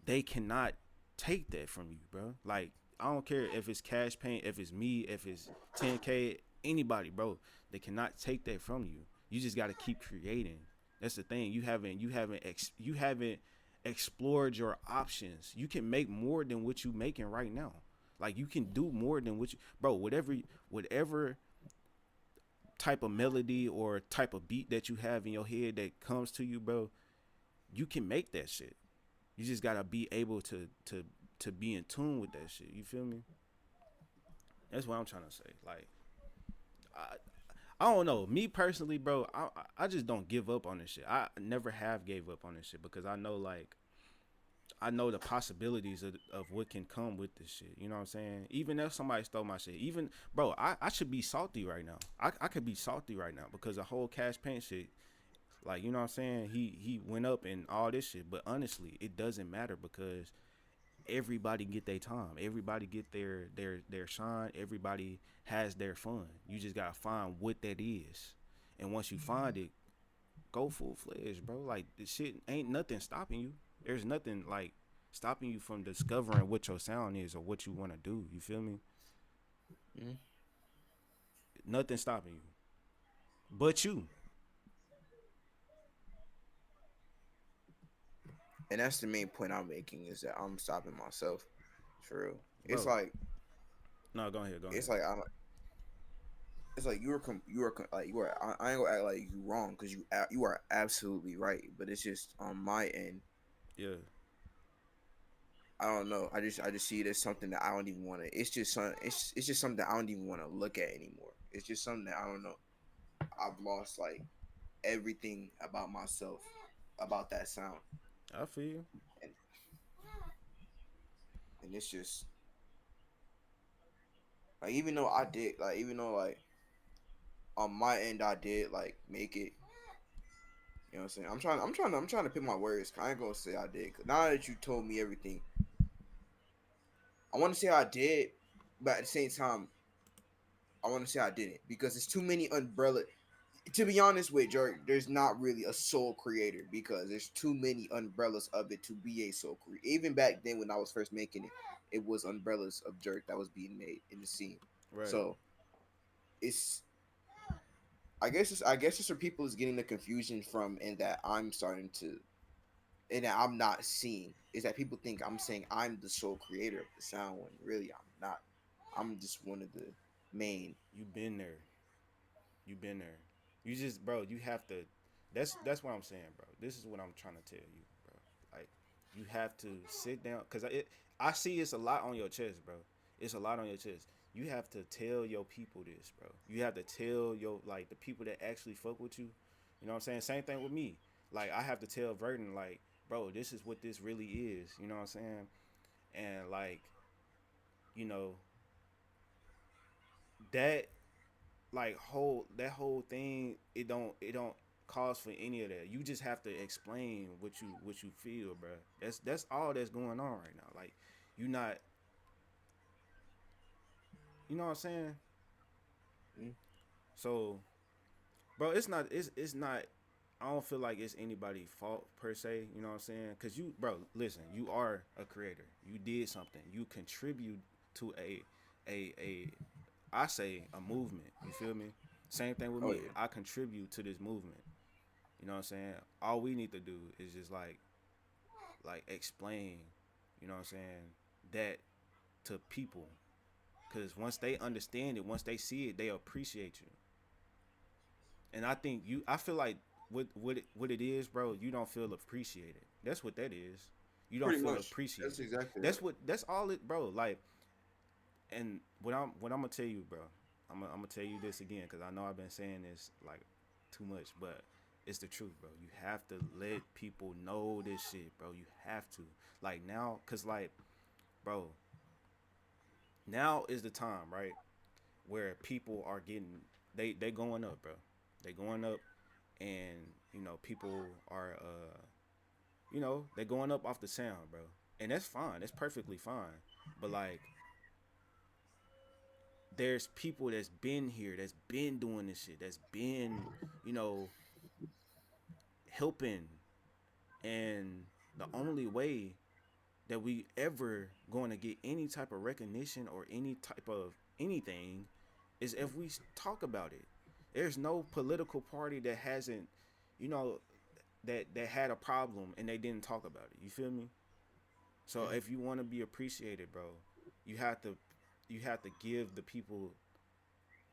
they cannot take that from you, bro. Like I don't care if it's Kashpaint, if it's me, if it's 10K, anybody, bro. They cannot take that from you. You just got to keep creating. That's the thing. You haven't explored your options. You can make more than what you making right now. Like you can do more than what you, bro. Whatever type of melody or type of beat that you have in your head that comes to you, bro, you can make that shit. You just gotta be able to be in tune with that shit. You feel me? That's what I'm trying to say. Like, I I don't know. Me personally, bro, I just don't give up on this shit. I never have gave up on this shit because I know like I know the possibilities of what can come with this shit. You know what I'm saying? Even if somebody stole my shit, even bro, I should be salty right now. I could be salty right now because the whole Cash Paint shit. Like you know what I'm saying? He went up and all this shit, but honestly, it doesn't matter because everybody get their time. Everybody get their shine. Everybody has their fun. You just gotta find what that is, and once you find it, go full fledged, bro. Like this shit ain't nothing stopping you. There's nothing like stopping you from discovering what your sound is or what you want to do. You feel me? Mm. Nothing stopping you, but you, And that's the main point I'm making is that I'm stopping myself. For real. It's bro. like No, go ahead, go it's ahead. like I don't. It's like like you are. I ain't gonna act like you wrong because you are absolutely right. But it's just on my end. Yeah, I don't know. I just see it as something that I don't even want to. It's just something that I don't even want to look at anymore. It's just something that I don't know. I've lost like everything about myself about that sound, I feel you, and it's just like even though like on my end I did like make it. You know what I'm saying? I'm trying to pick my words. I ain't gonna say I did. Cause now that you told me everything, I want to say I did, but at the same time, I want to say I didn't because it's too many umbrella. To be honest with Jerk, there's not really a sole creator because there's too many umbrellas of it to be a sole creator. Even back then when I was first making it, it was umbrellas of Jerk that was being made in the scene. right? So it's I guess it's where people is getting the confusion from, and that I'm starting to, and that I'm not seeing is that people think I'm saying I'm the sole creator of the sound when really I'm not. not. I'm just one of the main. You been there. You been there. You just, bro. You have to. That's what I'm saying, bro. This is what I'm trying to tell you, bro. Like, you have to sit down, cause I see it's a lot on your chest, bro. It's a lot on your chest. You have to tell your people this, bro. You have to tell your, like, the people that actually fuck with you. You know what I'm saying? Same thing with me. Like, I have to tell Vurden, like, bro, this is what this really is. You know what I'm saying? And like, you know, that whole thing, it don't cause for any of that. You just have to explain what you feel, bro. That's all that's going on right now. Like, you not, you know what I'm saying? Mm, So, bro, it's not I don't feel like it's anybody's fault per se, you know what I'm saying? Cuz you, bro, listen, you are a creator. You did something. You contribute to a I say a movement. You feel me? Same thing with oh me. yeah. I contribute to this movement. You know what I'm saying? All we need to do is just like explain, you know what I'm saying, that to people. Cause once they understand it, once they see it, they appreciate you. And I feel like what it is, bro. You don't feel appreciated. That's what that is. You don't Pretty feel much. That's appreciated. exactly right. That's all it, bro. Like, and what I'm gonna tell you, bro. I'm gonna tell you this again because I know I've been saying this like too much, but it's the truth, bro. You have to let people know this shit, bro. You have to, like, now, cause like, bro, now is the time, right, where people are getting, they going up, bro. They going up, and people are they going up off the sound, bro. And that's fine. That's perfectly fine. But like, there's people that's been here, that's been doing this shit, that's been, you know, helping. And the only way that we ever going to get any type of recognition or any type of anything is if we talk about it. There's no political party that hasn't, you know, that had a problem and they didn't talk about it. You feel me? So Mm, if you want to be appreciated, bro, you have to you have to give the people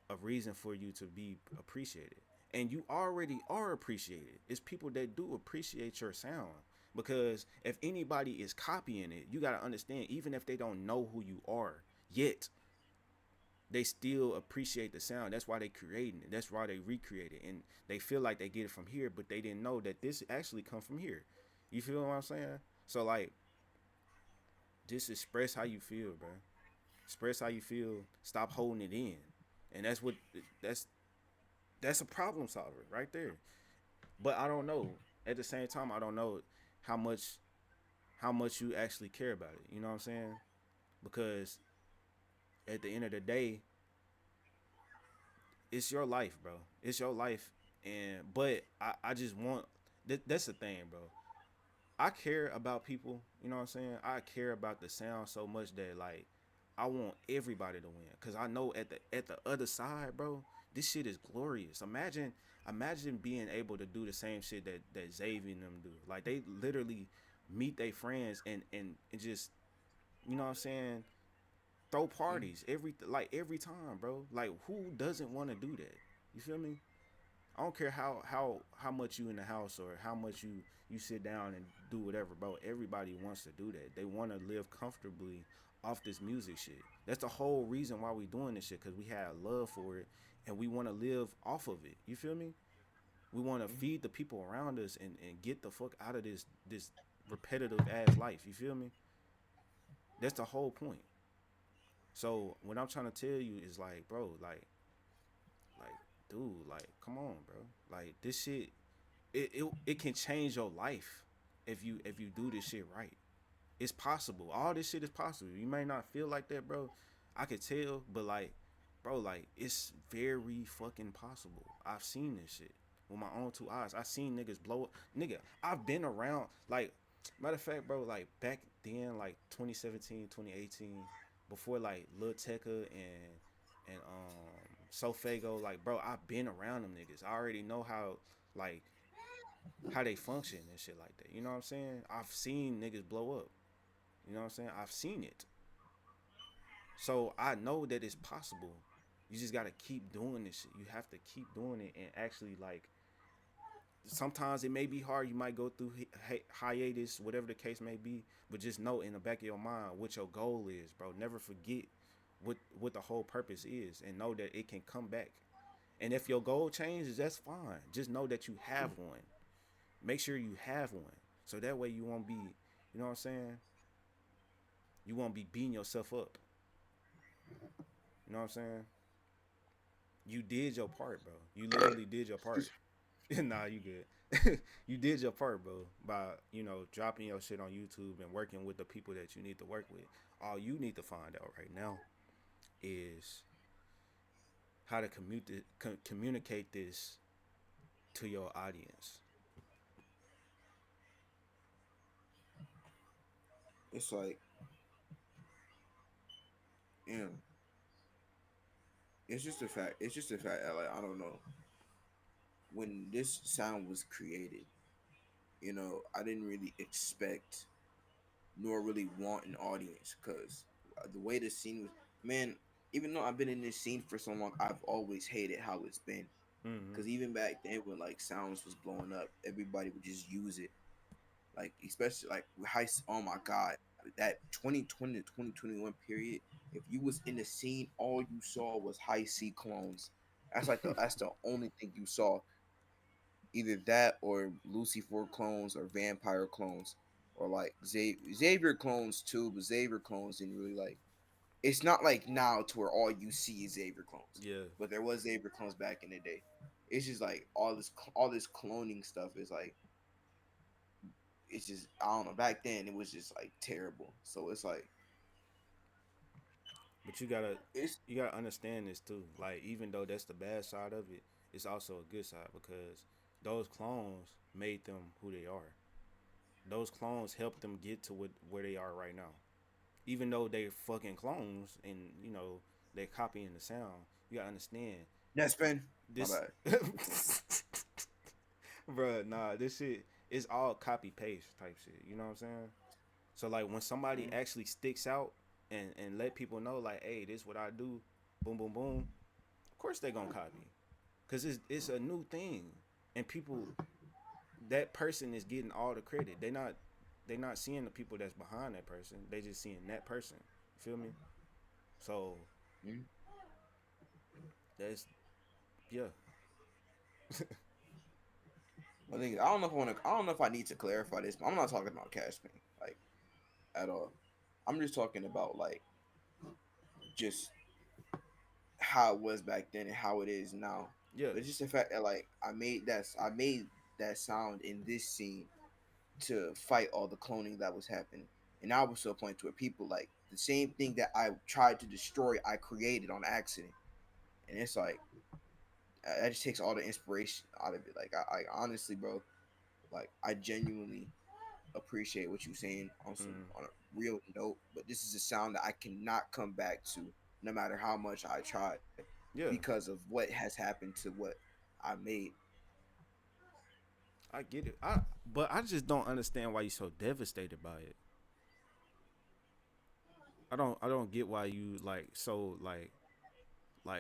a reason for you to be appreciated. And you already are appreciated. It's people that do appreciate your sound. Because if anybody is copying it, you got to understand, even if they don't know who you are yet, they still appreciate the sound. That's why they creating it. That's why they recreate it. And they feel like they get it from here, but they didn't know that this actually come from here. You feel what I'm saying? So like, just express how you feel, bro. Express how you feel. Stop holding it in. And that's that's a problem solver right there. But I don't know. At the same time, I don't know how much how much you actually care about it. You know what I'm saying? Because at the end of the day, it's your life, bro. It's your life. And but I just want that's the thing, bro. I care about people, you know what I'm saying? I care about the sound so much that, like, I want everybody to win cuz I know at the other side, bro, this shit is glorious. Imagine being able to do the same shit that Xavier and them do. Like, they literally meet their friends and just, you know what I'm saying, throw mm, parties every time, bro. Like, who doesn't want to do that? You feel me? I don't care how much you in the house or how much you sit down and do whatever, bro. Everybody wants to do that. They want to live comfortably off this music shit. That's the whole reason why we doing this shit, because we have love for it and we want to live off of it. You feel me? We want to mm, feed the people around us and get the fuck out of this repetitive ass life. You feel me? That's the whole point. So what I'm trying to tell you is, like, bro, like, dude, like, come on, bro. Like, this shit, it can change your life if you do this shit right. It's possible. All this shit is possible. You may not feel like that, bro. I could tell, but like, bro, like, it's very fucking possible. I've seen this shit with my own two eyes. I seen niggas blow up. Nigga, I've been around, like, matter of fact, bro, like, back then, like 2017, 2018, before like Lil Tecca and Sofaygo, like, bro, I've been around them niggas. I already know like how they function and shit like that. You know what I'm saying? I've seen niggas blow up. You know what I'm saying? I've seen it. So I know that it's possible. You just gotta keep doing this shit. You have to keep doing it and actually like. Sometimes it may be hard. You might go through hiatus, whatever the case may be. But just know in the back of your mind what your goal is, bro. Never forget what the whole purpose is, and know that it can come back. And if your goal changes, that's fine. Just know that you have one. Make sure you have one, so that way you won't be, you know what I'm saying? You won't be beating yourself up. You know what I'm saying? You did your part, bro. You literally did your part. Nah, you good. You did your part, bro, by dropping your shit on YouTube and working with the people that you need to work with. All you need to find out right now is how to communicate this to your audience. It's like, yeah, it's just a fact. It's just a fact that, like, I don't know, when this sound was created, I didn't really expect nor really want an audience, because the way the scene was, man. Even though I've been in this scene for so long, I've always hated how it's been. Mm-hmm. Because even back then, when like sounds was blowing up, everybody would just use it. Like, especially like with high. Oh my god, that 2020 to 2021 period. If you was in the scene, all you saw was high C clones. That's the only thing you saw. Either that or Lucifer clones or vampire clones, or like Xavier clones too. But Xavier clones didn't really like. It's not like now to where all you see is Xavier clones, Yeah, but there was Xavier clones back in the day. It's just like all this cloning stuff is like, it's just, I don't know. Back then it was just like terrible. So it's like, but you gotta it's you gotta understand this too. Like even though that's the bad side of it, it's also a good side because those clones made them who they are. Those clones helped them get to where they are right now. Even though they fucking clones and they're copying the sound, you gotta understand that's been my this. bad. Bruh, nah, this shit is all copy paste type shit. You know what I'm saying? So like when somebody Mm-hmm. actually sticks out and let people know like, hey, this what I do, boom, boom, boom. Of course they gonna copy, cause it's a new thing, and people that person is getting all the credit. They not seeing the people that's behind that person. They just seeing that person. You feel me? So Mm-hmm. that's yeah. I think, I don't know if I want to. I don't know if I need to clarify this, but I'm not talking about Cashpaint like at all. I'm just talking about like just how it was back then and how it is now. Yeah. But it's just the fact that like I made that sound in this scene to fight all the cloning that was happening. And I was to a point to where people like the same thing that I tried to destroy, I created on accident. And it's like, that just takes all the inspiration out of it. Like, I honestly, bro, like I genuinely appreciate what you're saying on some Mm, on a real note. But this is a sound that I cannot come back to, no matter how much I try, yeah. because of what has happened to what I made. I get it. But I just don't understand why you so devastated by it. I don't get why you like so like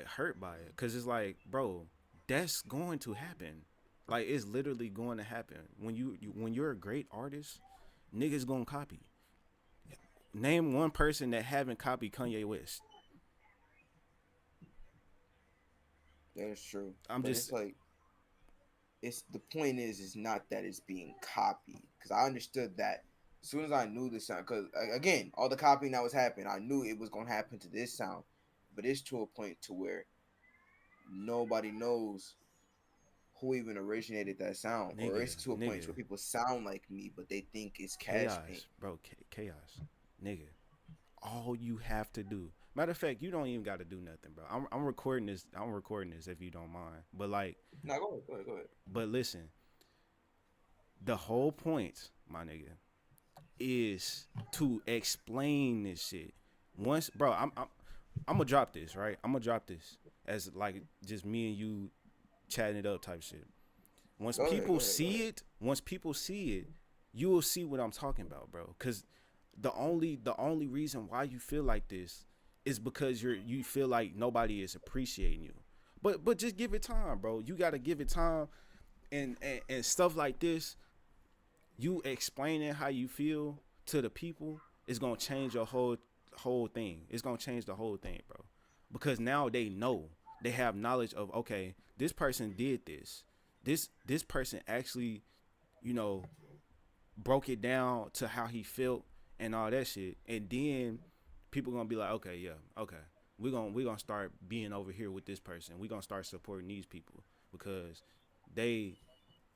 hurt by it, cuz it's like, bro, that's going to happen. Like it's literally going to happen. When you're a great artist, niggas going to copy. Name one person that haven't copied Kanye West. That is true. I'm But just it's like, it's the point is not that it's being copied, because I understood that as soon as I knew the sound, because again, all the copying that was happening, I knew it was going to happen to this sound. But it's to a point to where nobody knows who even originated that sound, or nigga, it's to a point nigga. where people sound like me but they think it's Cash Paint. Chaos, bro, chaos. Nigga. All you have to do. Matter of fact, you don't even got to do nothing, bro. I'm recording this. I'm recording this if you don't mind. But like, No, go ahead, go ahead, go ahead. but listen, the whole point, my nigga, is to explain this shit. Once, bro, I'm gonna drop this, right? I'm gonna drop this as like just me and you chatting it up type shit. Once Go ahead, people go ahead, go see ahead. it, once people see it, you will see what I'm talking about, bro. Cause the only reason why you feel like this it's because you feel like nobody is appreciating you. But just give it time, bro. You gotta give it time, and stuff like this. You explaining how you feel to the people is gonna change your whole thing. It's gonna change the whole thing, bro. Because now they know, they have knowledge of, okay, this person did this. This person actually, you know, broke it down to how he felt and all that shit. And then people gonna be like, okay, yeah, okay. We're gonna start being over here with this person. We're gonna start supporting these people because they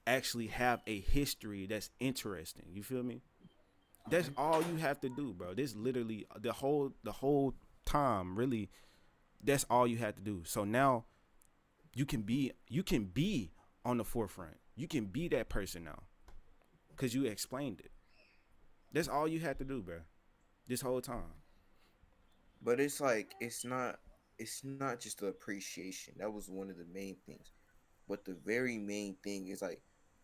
actually have a history that's interesting. You feel me? That's Mhm. all you have to do, bro. This literally the whole time, really, that's all you have to do. So now you can be on the forefront. You can be that person now because you explained it. That's all you had to do, bro. This whole time. But it's like it's not just the appreciation. That was one of the main things. But the very main thing is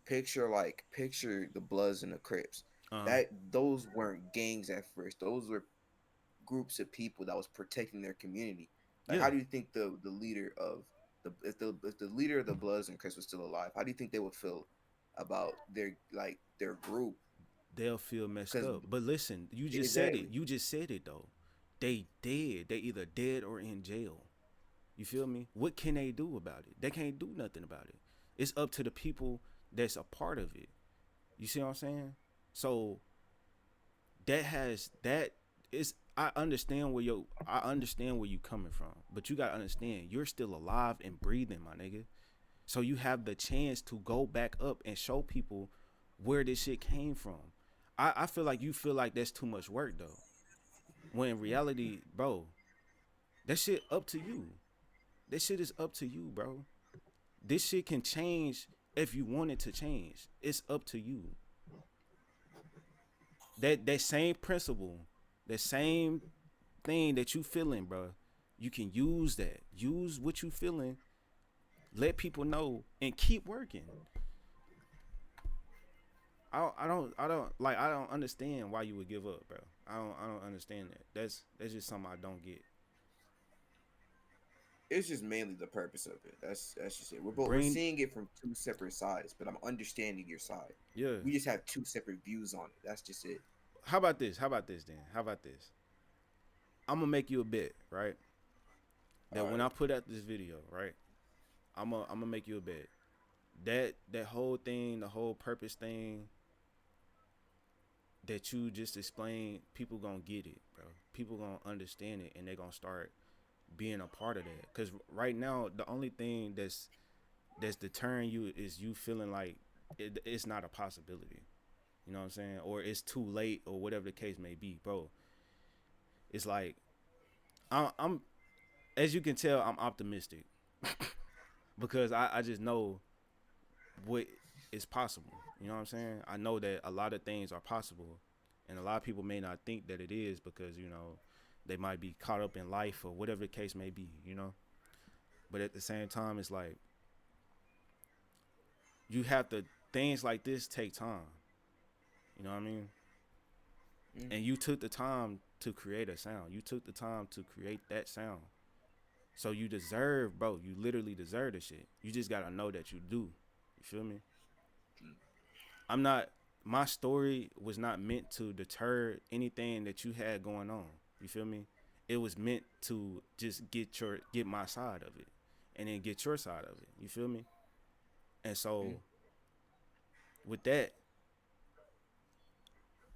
picture the Bloods and the Crips. Uh, That those weren't gangs at first. Those were groups of people that was protecting their community. Like, yeah, how do you think the leader of the leader of the Bloods and Crips was still alive? How do you think they would feel about their group? they'll feel messed Because up. But listen, you just said it. exactly, You just said it though. They dead. They either dead or in jail. You feel me? What can they do about it? They can't do nothing about it. It's up to the people that's a part of it. You see what I'm saying? So that is, I understand where you coming from, but you gotta understand you're still alive and breathing, my nigga. So you have the chance to go back up and show people where this shit came from. I feel like you feel like that's too much work though. When in reality, bro, that shit up to you. That shit is up to you, bro. This shit can change if you want it to change. It's up to you. That same principle, that same thing that you feeling, bro, you can use that. Use what you feeling. Let people know and keep working. I don't understand why you would give up, bro. I don't understand that. That's just something I don't get. it's just mainly the purpose of it. That's just it. We're Bring seeing it from two separate sides, but I'm understanding your side. yeah. We just have two separate views on it. That's just it. How about this? How about this then? How about this? I'm gonna make you a bet, right? All That when right. I put out this video, right? I'm gonna make you a bet. That whole thing, the whole purpose thing that you just explained, people gonna get it, bro. People gonna understand it, and they gonna start being a part of that. Cause right now, the only thing that's deterring you is you feeling like it's not a possibility. You know what I'm saying? Or it's too late, or whatever the case may be, bro. It's like I'm as you can tell, I'm optimistic because I just know what is possible. You know what I'm saying? I know that a lot of things are possible, and a lot of people may not think that it is because they might be caught up in life or whatever the case may be. But at the same time, it's like you have to, things like this take time. You know what I mean? Mm. And you took the time to create a sound. You took the time to create that sound. So you deserve, bro. You literally deserve the shit. You just gotta know that you do. You feel me? I'm not. My story was not meant to deter anything that you had going on. You feel me? It was meant to just get my side of it, and then get your side of it. You feel me? And Mm. so with that,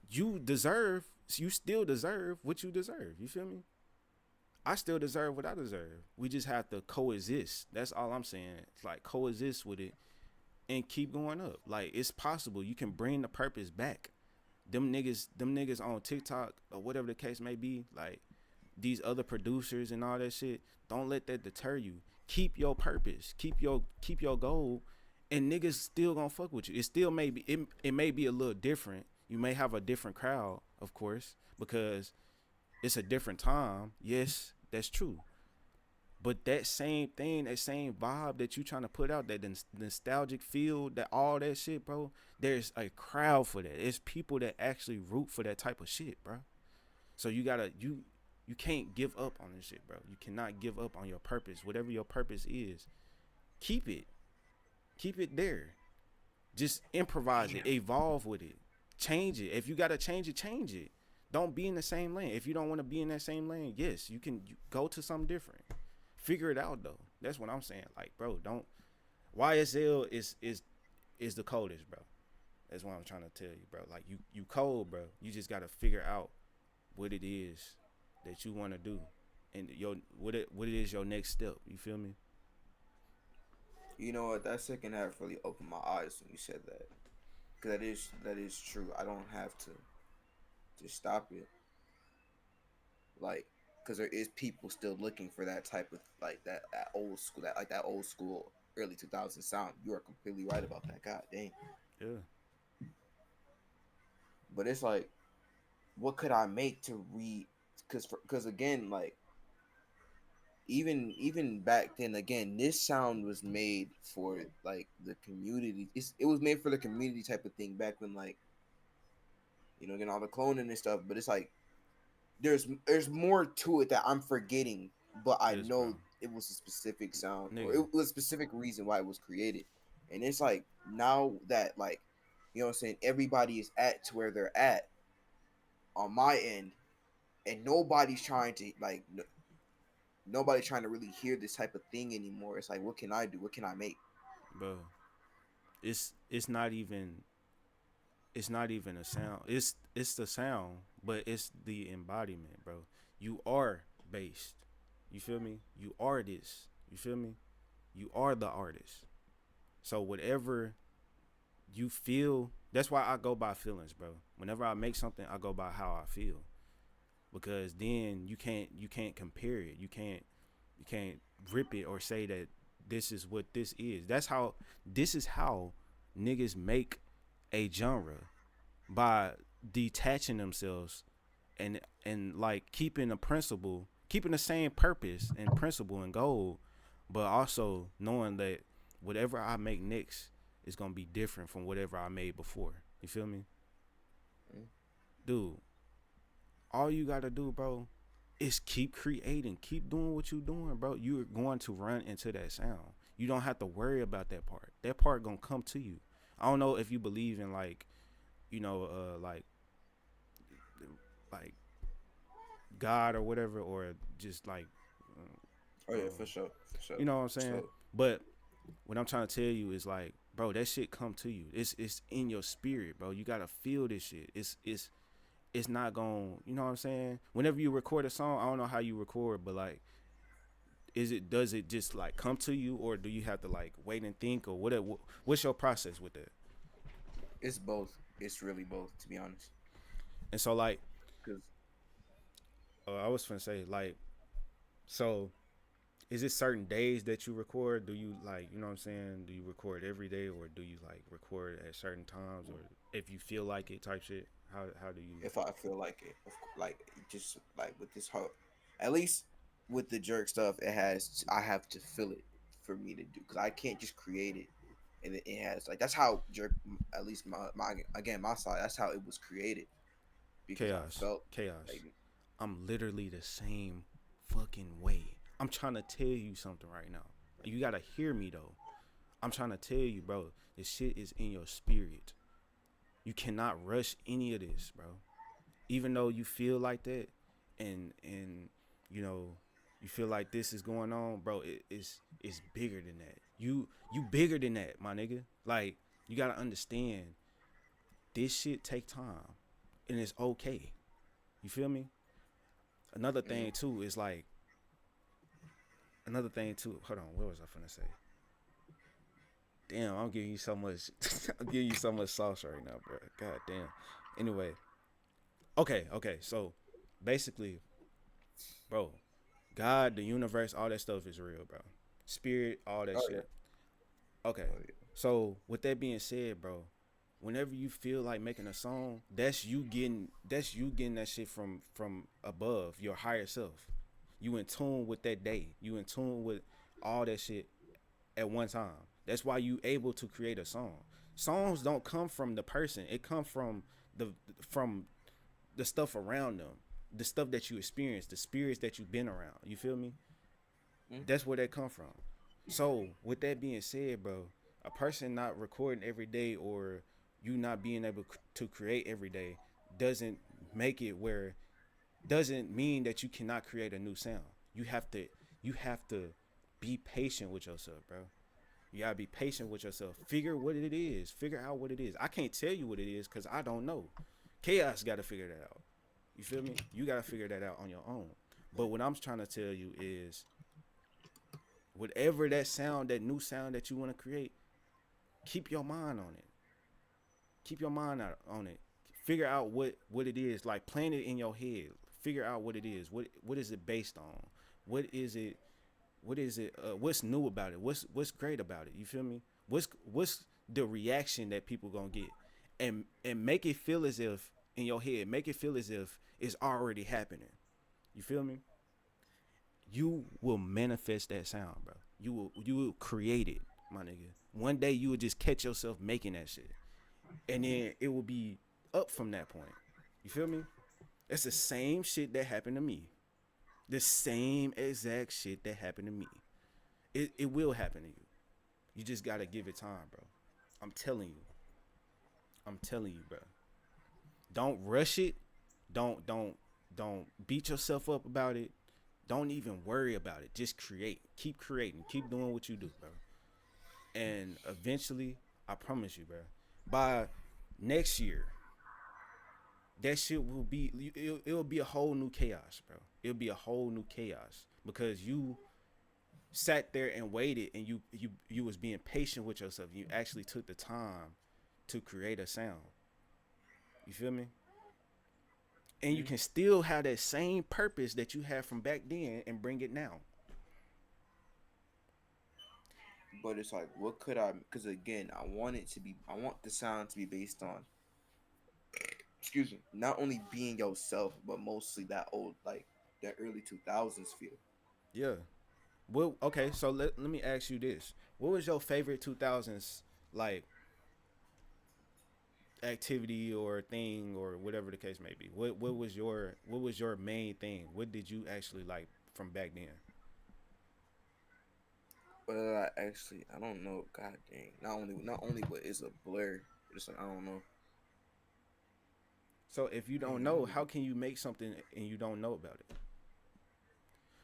you still deserve what you deserve. You feel me? I still deserve what I deserve. We just have to coexist. That's all I'm saying. It's like coexist with it and keep going up. Like, it's possible. You can bring the purpose back. Them niggas on TikTok or whatever the case may be, like these other producers and all that shit, don't let that deter you. Keep your purpose. Keep your goal, and niggas still gonna fuck with you. It still may be it may be a little different. You may have a different crowd, of course, because it's a different time. Yes, that's true. But that same thing, that same vibe that you trying to put out, that nostalgic feel, that all that shit, bro, there's a crowd for that. It's people that actually root for that type of shit, bro. So you gotta You can't give up on this shit, bro. You cannot give up on your purpose. Whatever your purpose is, keep it. Keep it there. Just improvise it, Damn. evolve with it, change it. If you gotta change it, change it. Don't be in the same lane. If you don't want to be in that same lane, yes, you go to something different. Figure it out though. That's what I'm saying. Like, bro, don't. YSL is the coldest, bro. That's what I'm trying to tell you, bro. Like you cold, bro. You just gotta figure out what it is that you want to do, and what it is your next step. You feel me? You know what? That second half really opened my eyes when you said that. Cause that is true. I don't have to just stop it. Like, cause there is people still looking for that type of like that old school that old school early 2000 sound. You are completely right about that. God dang. Yeah, But it's like, what could I make to read? Cause again, like even back then, again, this sound was made for like the community. It was made for the community type of thing back when, like, again, all the cloning and stuff. But it's like there's more to it that I'm forgetting, but I yes, bro. know it was a specific sound, or Nigga, it was a specific reason why it was created. And it's like, now that, like, what I'm saying, everybody is at to where they're at on my end, and nobody's trying to like nobody trying to really hear this type of thing anymore. It's like, what can I do? What can I make? bro. It's not even a sound. It's the sound, but it's the embodiment, bro. You are based. You feel me? You are this. You feel me? You are the artist. So whatever you feel, that's why I go by feelings, bro. Whenever I make something, I go by how I feel. Because then you can't compare it. You can't rip it or say that this is what this is. This is how niggas make a genre, by detaching themselves and like keeping a principle, keeping the same purpose and principle and goal, but also knowing that whatever I make next is gonna be different from whatever I made before. You feel me? Mm. Dude, all you gotta do, bro, is keep creating, keep doing what you doing, bro. You're going to run into that sound. You don't have to worry about that part. That part gonna come to you. I don't know if you believe in like, like God or whatever, or just like, Oh uh, yeah, for sure, for sure, you know what I'm for saying? sure. But what I'm trying to tell you is like, bro, that shit come to you. It's in your spirit, bro. You gotta feel this shit. It's not going. You know what I'm saying? Whenever you record a song, I don't know how you record, but like, does it just like come to you, or do you have to like wait and think, or whatever? What's your process with that? It's both. It's really both, to be honest. And so like, Cause I was gonna say like, so is it certain days that you record? Do you like, you know what I'm saying? Do you record every day, or do you like record at certain times, or if you feel like it type shit? How do you? if I feel like it, like, just like with this whole, at least with the jerk stuff, I have to feel it for me to do, because I can't just create it. And it has, like, that's how jerk, at least my again, my side, that's how it was created, because I Chaos, felt chaos. like, I'm literally the same fucking way. I'm trying to tell you something right now. You gotta hear me though. I'm trying to tell you, bro. This shit is in your spirit. You cannot rush any of this, bro. Even though you feel like that, and you know you feel like this is going on, bro. It's bigger than that. You bigger than that, my nigga. Like, you gotta understand, this shit take time, and it's okay. You feel me? Another mm, thing too is like, another thing too. Hold on, what was I finna say? Damn, I'm giving you so much. I'm giving you so much sauce right now, bro. God damn. Anyway, okay. So basically, bro, God, the universe, all that stuff is real, bro. Spirit, all that oh yeah, shit. Okay. oh yeah, So with that being said, bro, whenever you feel like making a song, that's you getting that shit from above, your higher self. You in tune with that day. You in tune with all that shit at one time. That's why you able to create a song. Songs don't come from the person. It come from the from the stuff around them. the stuff that you experience, the spirits that you've been around. You feel me? Mm. That's where that come from. So with that being said, bro, a person not recording every day or you not being able to create every day doesn't make it where doesn't mean that you cannot create a new sound. You have to be patient with yourself, bro. You gotta be patient with yourself. Figure what it is. Figure out what it is. I can't tell you what it is because I don't know. Chaos gotta figure that out. You feel me? You gotta figure that out on your own. But what I'm trying to tell you is whatever that sound, that new sound that you want to create, keep your mind on it. Keep your mind out on it. Figure out what it is. Like plan it in your head. Figure out what it is. What is it based on? What is it? What is it? What's new about it? What's great about it? You feel me? What's the reaction that people gonna get? And make it feel as if in your head. Make it feel as if it's already happening. You feel me? You will manifest that sound, bro. You will create it, my nigga. One day you will just catch yourself making that shit, and then it will be up from that point. You feel me? That's the same shit that happened to me. The same exact shit that happened to me. It will happen to you. You just gotta give it time, bro. I'm telling you. I'm telling you, bro. Don't rush it. Don't beat yourself up about it. Don't even worry about it. Just create. Keep creating. Keep doing what you do, bro. And eventually, I promise you, bro, by next year, that shit will be it'll be a whole new chaos, bro. It'll be a whole new chaos because you sat there and waited and you was being patient with yourself. You actually took the time to create a sound. You feel me? And you Mm. can still have that same purpose that you had from back then and bring it now. But it's like, what could I? Because again, I want it to be. I want the sound to be based on. Excuse me. Not only being yourself, but mostly that old, like that early 2000s feel. Yeah. Well, okay, so let me ask you this. What was your favorite 2000s like activity or thing or whatever the case may be? What was your main thing? What did you actually like from back then? But actually, I don't know. God dang. Not only, but it's a blur. It's like I don't know. So if you don't Dang, I know, don't how even. can you make something and you don't know about it?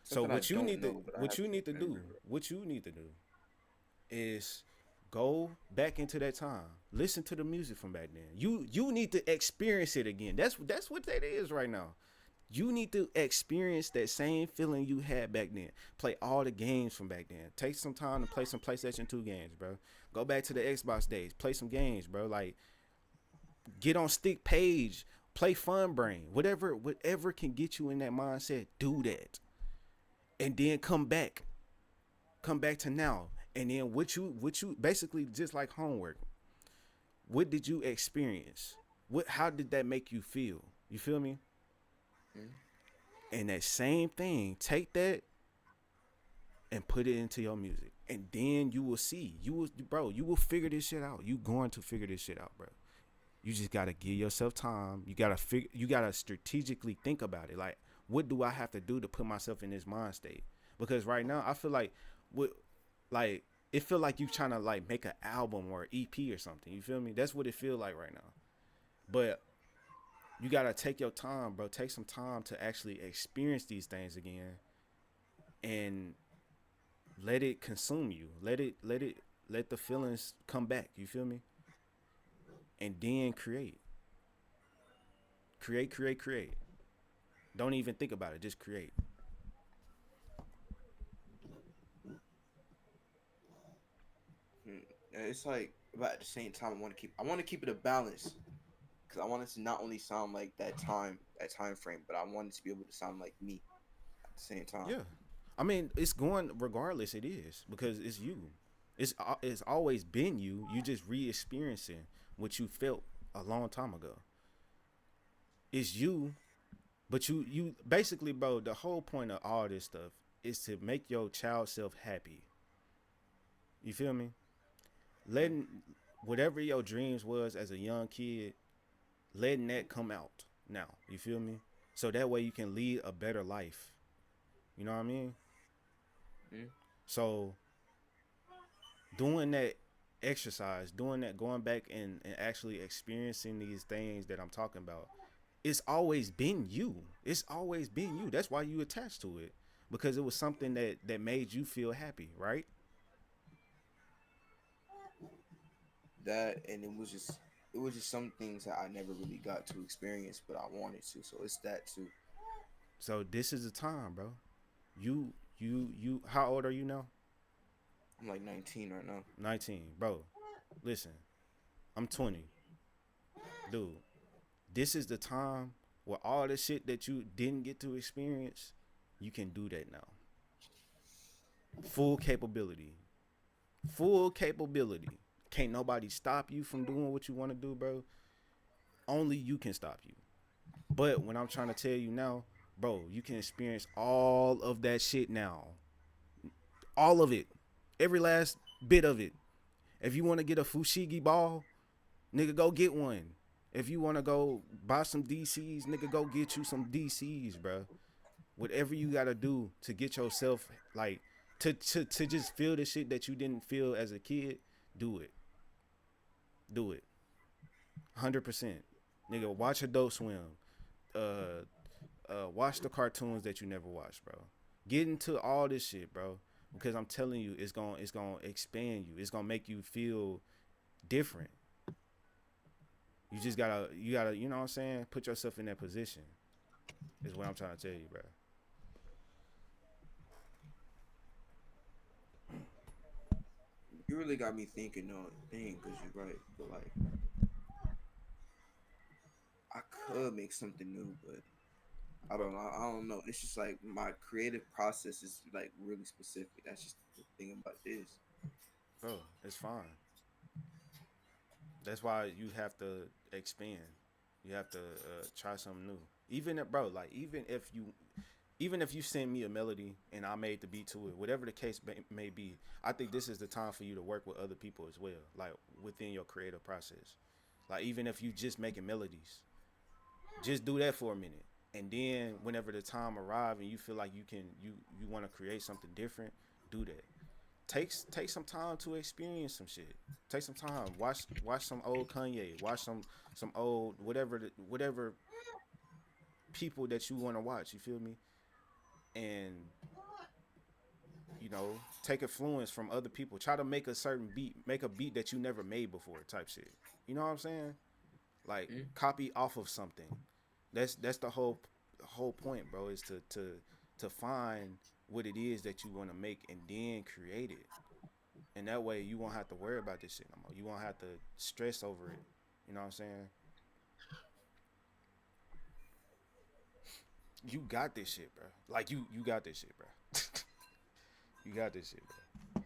So Something I what you don't need to know, but I what have you to need to do, remember. what you need to do is go back into that time. Listen to the music from back then. You need to experience it again. That's what that is right now. You need to experience that same feeling you had back then. Play all the games from back then. Take some time to play some PlayStation 2 games, bro. Go back to the Xbox days. Play some games, bro. Like get on Stick Page, play Fun Brain. Whatever can get you in that mindset, do that. And then come back. Come back to now. And then what you basically just like homework. What did you experience? How did that make you feel? You feel me? Mm. And that same thing, take that and put it into your music. And then you will see. You will figure this shit out. You going to figure this shit out, bro. You just gotta give yourself time. You gotta strategically think about it. Like, what do I have to do to put myself in this mind state? Because right now I feel what like it feel like you trying to like make an album or EP or something. You feel me? That's what it feel like right now. But you gotta take your time, bro. Take some time to actually experience these things again and let it consume you. Let the feelings come back. You feel me? And then create. Create. Don't even think about it. Just create. Mm. It's like, but at the same time, I want to keep it a balance because I want it to not only sound like that time frame, but I want it to be able to sound like me at the same time. Yeah. I mean, it's going regardless. It is because it's you. It's always been you. You just re-experiencing what you felt a long time ago. It's you, but you basically, bro. The whole point of all this stuff is to make your child self happy. You feel me? Mm. Letting whatever your dreams was as a young kid, letting that come out now. You feel me? so that way you can lead a better life. You know what I mean? Mm. So doing that exercise, doing that, going back and actually experiencing these things that I'm talking about, it's always been you. It's always been you. That's why you attached to it, because it was something that made you feel happy, right? That and it was just some things that I never really got to experience, but I wanted to. So it's that too. So this is the time, bro. You. How old are you now? I'm like 19 right now. 19, bro. Listen, I'm 20, dude. This is the time where all the shit that you didn't get to experience, you can do that now. Full capability. Full capability. Can't nobody stop you from doing what you want to do, bro. Only you can stop you. But when I'm trying to tell you now, bro, you can experience all of that shit now. All of it. Every last bit of it. If you want to get a Fushigi ball, nigga, go get one. If you want to go buy some DCs, nigga, go get you some DCs, bro. Whatever you got to do to get yourself, like, to just feel the shit that you didn't feel as a kid, do it. Do it. 100%. Nigga, watch Adult Swim. Uh, watch the cartoons that you never watched, bro. Get into all this shit, bro. Because I'm telling you, it's gonna expand you. It's gonna make you feel different. You just gotta, you know what I'm saying? Put yourself in that position. Is what I'm trying to tell you, bro. You really got me thinking on thing because you're right. But like, I could make something new, but I don't know. I don't know. It's just like my creative process is like really specific. That's just the thing about this. Bro, it's fine. That's why you have to expand. You have to try something new. Even if, bro, like even if you send me a melody and I made the beat to it, whatever the case may be, I think this is the time for you to work with other people as well, like within your creative process. Like even if you just making melodies, just do that for a minute, and then whenever the time arrives and you feel like you want to create something different, do that. Take some time to experience some shit. Take some time. Watch some old Kanye. Watch some old whatever people that you want to watch. You feel me? And take influence from other people. Try to make a certain beat, make a beat that you never made before, type shit. You know what I'm saying? Like Mm. copy off of something. That's the whole point, bro. Is to find what it is that you want to make and then create it. And that way you won't have to worry about this shit no more. You won't have to stress over it. You know what I'm saying? You got this shit, bro. Like you got this shit, bro. You got this shit, bro.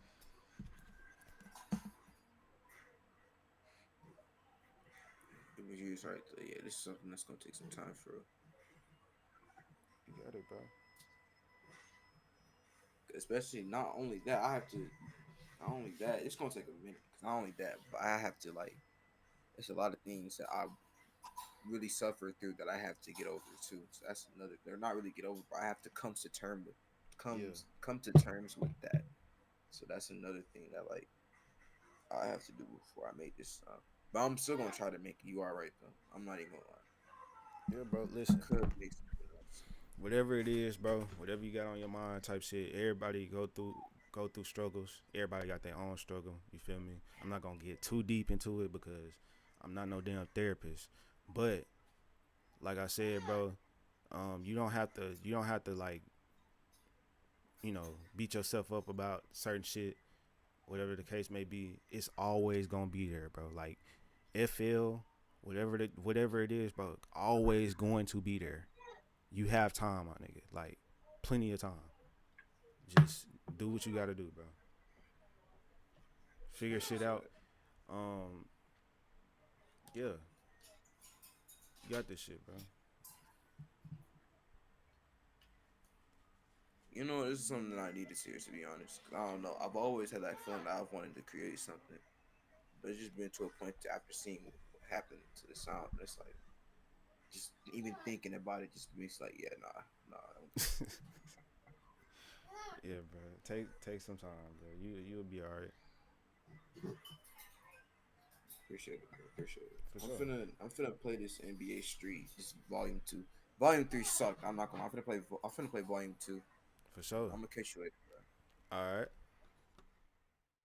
It was used right there. Yeah, this is something that's gonna take some time for. You got it, bro. Especially not only that, I have to. Not only that, it's gonna take a minute. Cause not only that, but I have to like. It's a lot of things that I really suffered through that I have to get over too. So that's another. They're not really get over, but I have to come to term with Yeah. come to terms with that. So that's another thing that like I have to do before I make this. But I'm still gonna try to make it. You all right though. I'm not even gonna lie. Yeah, bro. I Listen. could make something else. Whatever it is, bro, whatever you got on your mind type shit, everybody go through struggles. Everybody got their own struggle. You feel me? I'm not gonna get too deep into it because I'm not no damn therapist. But like I said, bro, you don't have to like, beat yourself up about certain shit, whatever the case may be. It's always gonna be there, bro. Like FL, whatever it is, bro, always going to be there. You have time, my nigga. Like plenty of time. Just do what you gotta do, bro. Figure shit That's out. right. Um, yeah, you got this shit, bro. You know, this is something that I needed to be honest. 'Cause I don't know. I've always had that feeling that I've wanted to create something, but it's just been to a point after seeing what happened to the sound. And it's like just even thinking about it just makes like, yeah, nah. Yeah, bro. Take some time, bro. You'll be all right Appreciate it, bro. Appreciate it. for sure. I'm finna play this NBA Street, this Volume 2. Volume 3 sucked. I'm not gonna. I'm finna play Volume 2. For sure. I'm gonna catch you later, bro. All right.